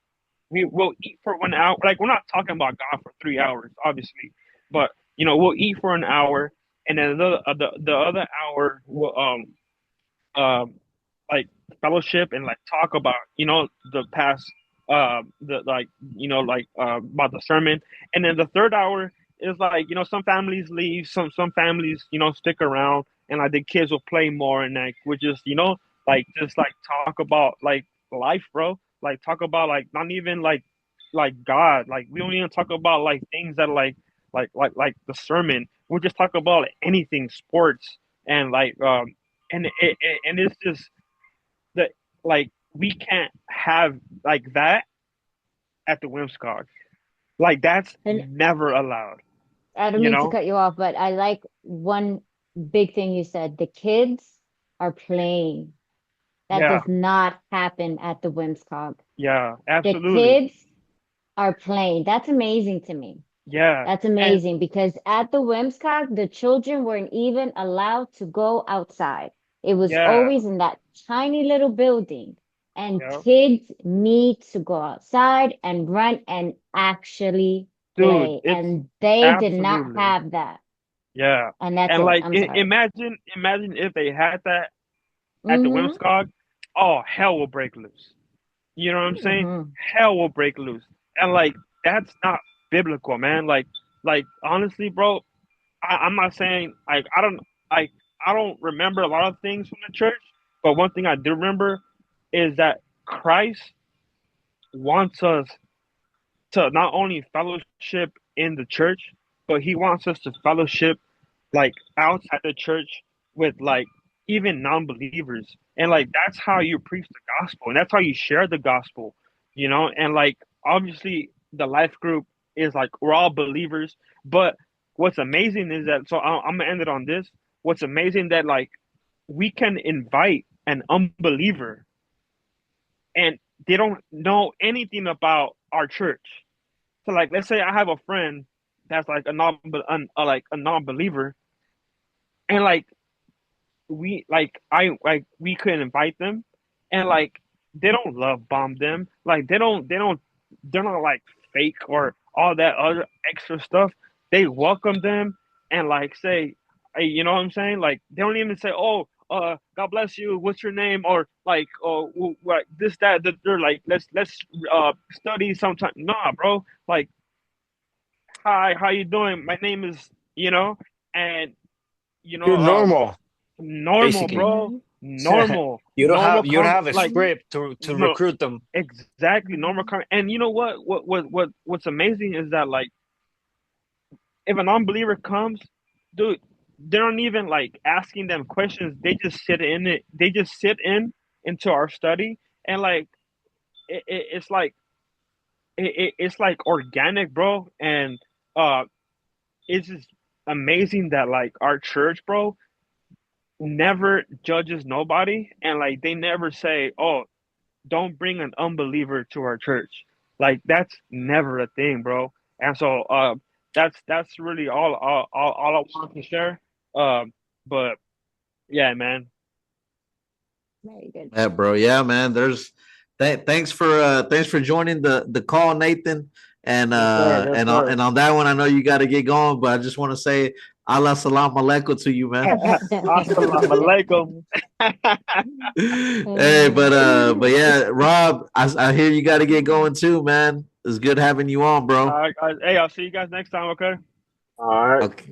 we will eat for 1 hour. Like we're not talking about God for 3 hours, obviously, but we'll eat for an hour, and then the other hour will um like fellowship and like talk about the past, the like about the sermon. And then the third hour is like some families leave, some families stick around, and like the kids will play more, and like we just like just like talk about like life, bro. Like talk about like not even like God. Like we don't even talk about like things that are like the sermon. We just talk about like, anything, sports, and like and it's just that like we can't have like that at the WMSCOG. Like that's And never allowed. I don't You mean to know? cut you off, but I like one big thing you said. The kids are playing. That Yeah, does not happen at the WMSCOG. yeah, The absolutely. kids are playing. That's amazing to me. Yeah, That's and amazing because at the WMSCOG, the children weren't even allowed to go outside. It was yeah, always in that tiny little building. And yeah, kids need to go outside and run and actually dude, play. it's And they did not absolutely, have that. yeah. And that's And it. like I'm sorry. imagine if they had that at the Mm-hmm. WMSCOG, oh hell will break loose. You know what I'm saying? Mm-hmm. Hell will break loose. And like that's not biblical, man. Like honestly, bro, I'm not saying like like I don't remember a lot of things from the church, but one thing I do remember is that Christ wants us to not only fellowship in the church, but he wants us to fellowship like outside the church with like even non-believers. And like that's how you preach the gospel, and that's how you share the gospel, and like obviously the life group is like we're all believers, but what's amazing is that, so I'm gonna end it on this. What's amazing that like we can invite an unbeliever, and they don't know anything about our church. So like let's say I have a friend that's like like a non-believer, and like we could invite them, and like they don't love bomb them, like they're not like fake or all that other extra stuff. They welcome them and like say, hey, you know what I'm saying, like they don't even say, oh, God bless you, what's your name, or like, oh, like this that they're like, let's study sometime. Nah, bro, like, hi, how you doing, my name is, and you know You're um normal, normal, basically. bro. Mm-hmm. Normal You don't have a like Mm-hmm. script to no, recruit them. exactly normal and you know what's amazing is that like if an unbeliever comes, dude, they don't even like asking them questions. They just sit in it. They just sit in into our study, and like it's like it's like organic, bro. And uh, it's just amazing that like our church, bro, never judges nobody, and like they never say, oh, don't bring an unbeliever to our church. Like that's never a thing, bro. And so that's really all I wanted to share. But yeah, man. Very good. Yeah, bro. Yeah, man. Thanks for joining the call, Nathan. And Yes, sir. Yes, and sir. on that one, I know you got to get going, but I just want to say Allah salam alaikum to you, man. Assalamu alaikum. Hey, but yeah, Rob, I hear you got to get going too, man. It's good having you on, All bro. right, guys. Hey, I'll see you guys next time. Okay. All right. Okay,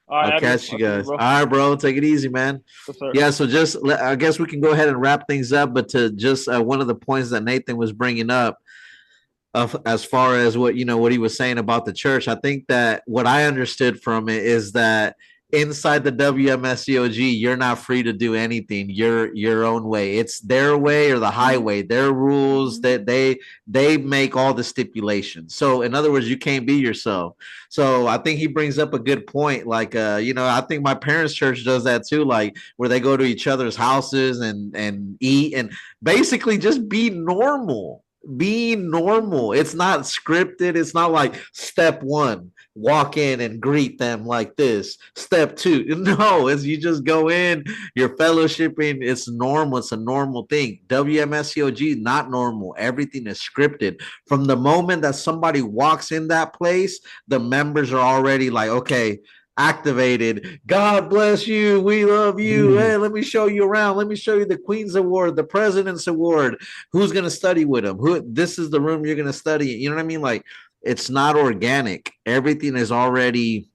All right, I'll adios. catch you I'll see you, guys. bro. All right, bro. Take it easy, man. Yes, sir. Yeah, so I guess we can go ahead and wrap things up. But to just one of the points that Nathan was bringing up, of as far as what he was saying about the church, I think that what I understood from it is that inside the WMSCOG, you're not free to do anything your own way. It's their way or the highway, their rules that they make all the stipulations. So in other words, you can't be yourself. So I think he brings up a good point. Like I think my parents' church does that too, like where they go to each other's houses and eat and basically just be normal. Being normal. It's not scripted. It's not like step one, walk in and greet them like this. Step two, no, it's you just go in, you're fellowshipping. It's normal. It's a normal thing. WMSCOG, not normal. Everything is scripted. From the moment that somebody walks in that place, the members are already like, okay, activated. God bless you. We love you. Hey, let me show you around. Let me show you the Queen's Award, the President's Award. Who's going to study with him? This is the room you're going to study. You know what I mean? Like, it's not organic. Everything is already,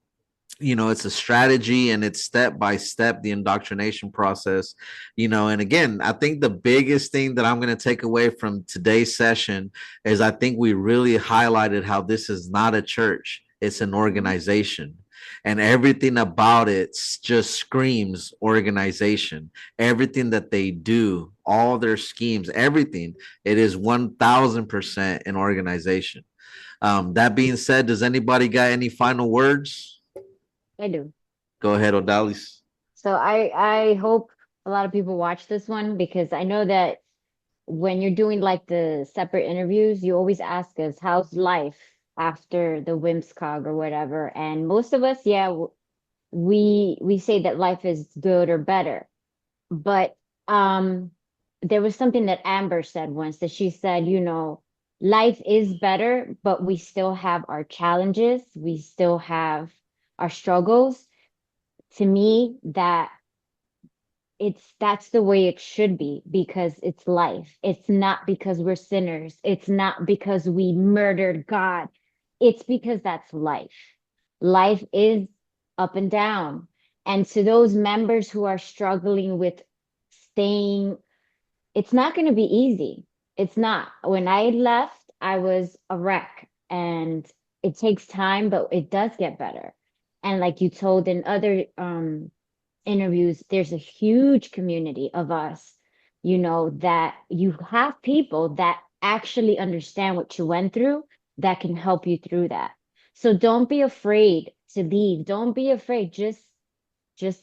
it's a strategy and it's step by step, the indoctrination process, and again, I think the biggest thing that I'm going to take away from today's session is I think we really highlighted how this is not a church. It's an organization. And everything about it just screams organization. Everything that they do, all their schemes, everything, it is 1000% an organization. That being said, does anybody got any final words? I do. Go ahead, Odalis. So I hope a lot of people watch this one because I know that when you're doing like the separate interviews, you always ask us, how's life after the WMSCOG or whatever? And most of us, we say that life is good or better. But there was something that Amber said once that she said, life is better, but we still have our challenges, we still have our struggles. To me, that's the way it should be because it's life. It's not because we're sinners. It's not because we murdered God. It's because that's life. Life is up and down. And to those members who are struggling with staying, it's not going to be easy. It's not. When I left, I was a wreck and it takes time, but it does get better. And like you told in other interviews, there's a huge community of us, that you have people that actually understand what you went through that can help you through that. So don't be afraid to leave. Don't be afraid. Just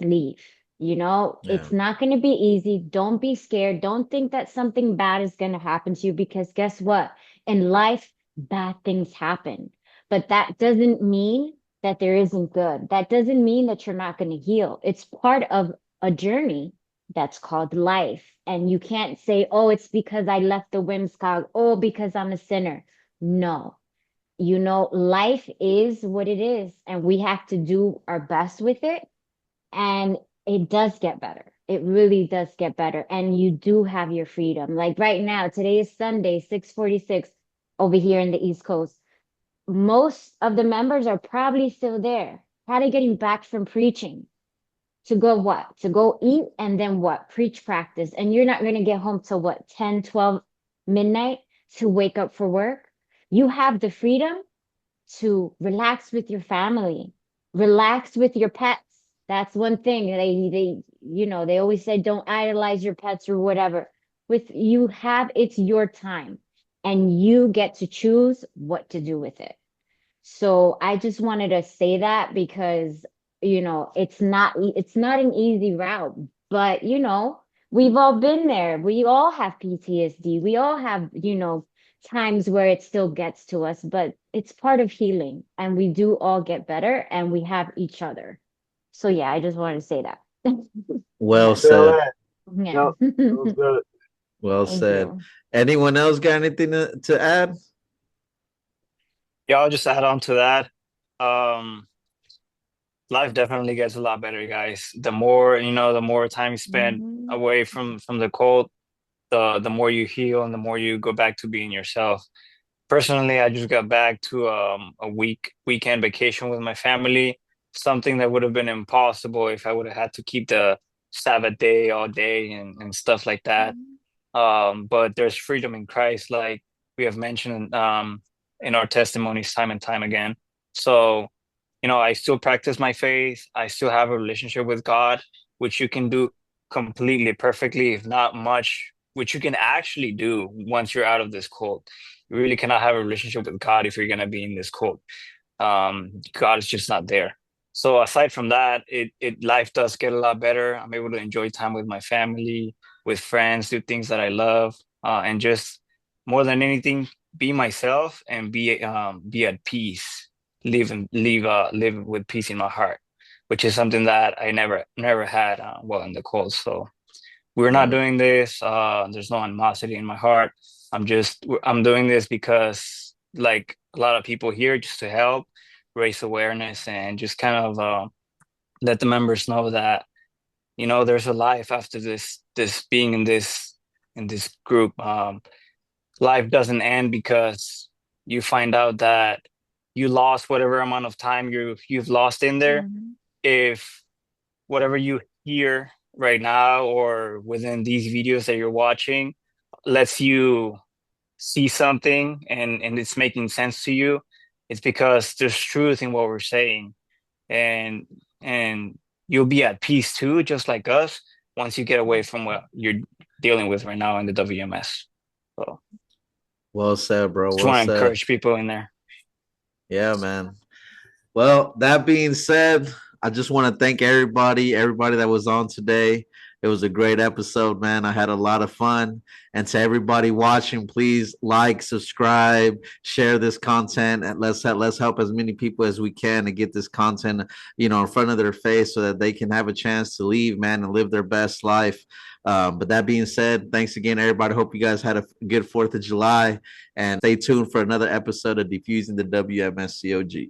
leave. It's not going to be easy. Don't be scared. Don't think that something bad is going to happen to you because guess what? In life, bad things happen. But that doesn't mean that there isn't good. That doesn't mean that you're not going to heal. It's part of a journey that's called life. And you can't say, oh, it's because I left the WMSCOG. Oh, because I'm a sinner. No. Life is what it is, and we have to do our best with it. And it does get better. It really does get better. And you do have your freedom. Like right now, today is Sunday, 6:46 over here in the East Coast. Most of the members are probably still there, probably getting back from preaching to go what? To go eat and then what? Preach practice. And you're not going to get home till what? 10, 12 midnight to wake up for work. You have the freedom to relax with your family, relax with your pets. That's one thing they always say don't idolize your pets or whatever. It's your time and you get to choose what to do with it. So I just wanted to say that because it's not an easy route, but we've all been there. We all have PTSD. We all have times where it still gets to us, but it's part of healing, and we do all get better, and we have each other. So yeah, I just wanted to say that. Well Yeah. Feel said. that. Yeah. Yep. It was good. Well Thank said. you. Anyone else got anything to add? Yeah, I'll just add on to that. Um, Life definitely gets a lot better, guys. The more, the more time you spend Mhm. away from the cold, the more you heal and the more you go back to being yourself. Personally, I just got back to a weekend vacation with my family, something that would have been impossible if I would have had to keep the Sabbath day all day and stuff like that. But there's freedom in Christ, like we have mentioned in our testimonies time and time again. So, I still practice my faith. I still have a relationship with God, which you can do completely perfectly, if not much, which you can actually do once you're out of this cult. You really cannot have a relationship with God if you're gonna be in this cult. God is just not there. So aside from that, it life does get a lot better. I'm able to enjoy time with my family, with friends, do things that I love, and just more than anything, be myself and be at peace. Live with peace in my heart, which is something that I never had while in the cold. So we're not Right. doing this. There's no animosity in my heart. I'm doing this because like a lot of people here just to help raise awareness and just kind of let the members know that there's a life after this being in this group. Life doesn't end because you find out that you lost whatever amount of time you've lost in there. Mhm. If whatever you hear right now or within these videos that you're watching lets you see something and it's making sense to you, it's because there's truth in what we're saying. And you'll be at peace too, just like us, once you get away from what you're dealing with right now in the WMS. So Well said, bro. just Well want to said. encourage people in there. Yeah, man. Well, that being said, I just want to thank everybody that was on today. It was a great episode, man. I had a lot of fun. And to everybody watching, please like, subscribe, share this content, and let's help as many people as we can to get this content, in front of their face so that they can have a chance to leave, man, and live their best life. But that being said, thanks again, everybody. Hope you guys had a good 4th of July, and stay tuned for another episode of Diffusing the WMSCOG.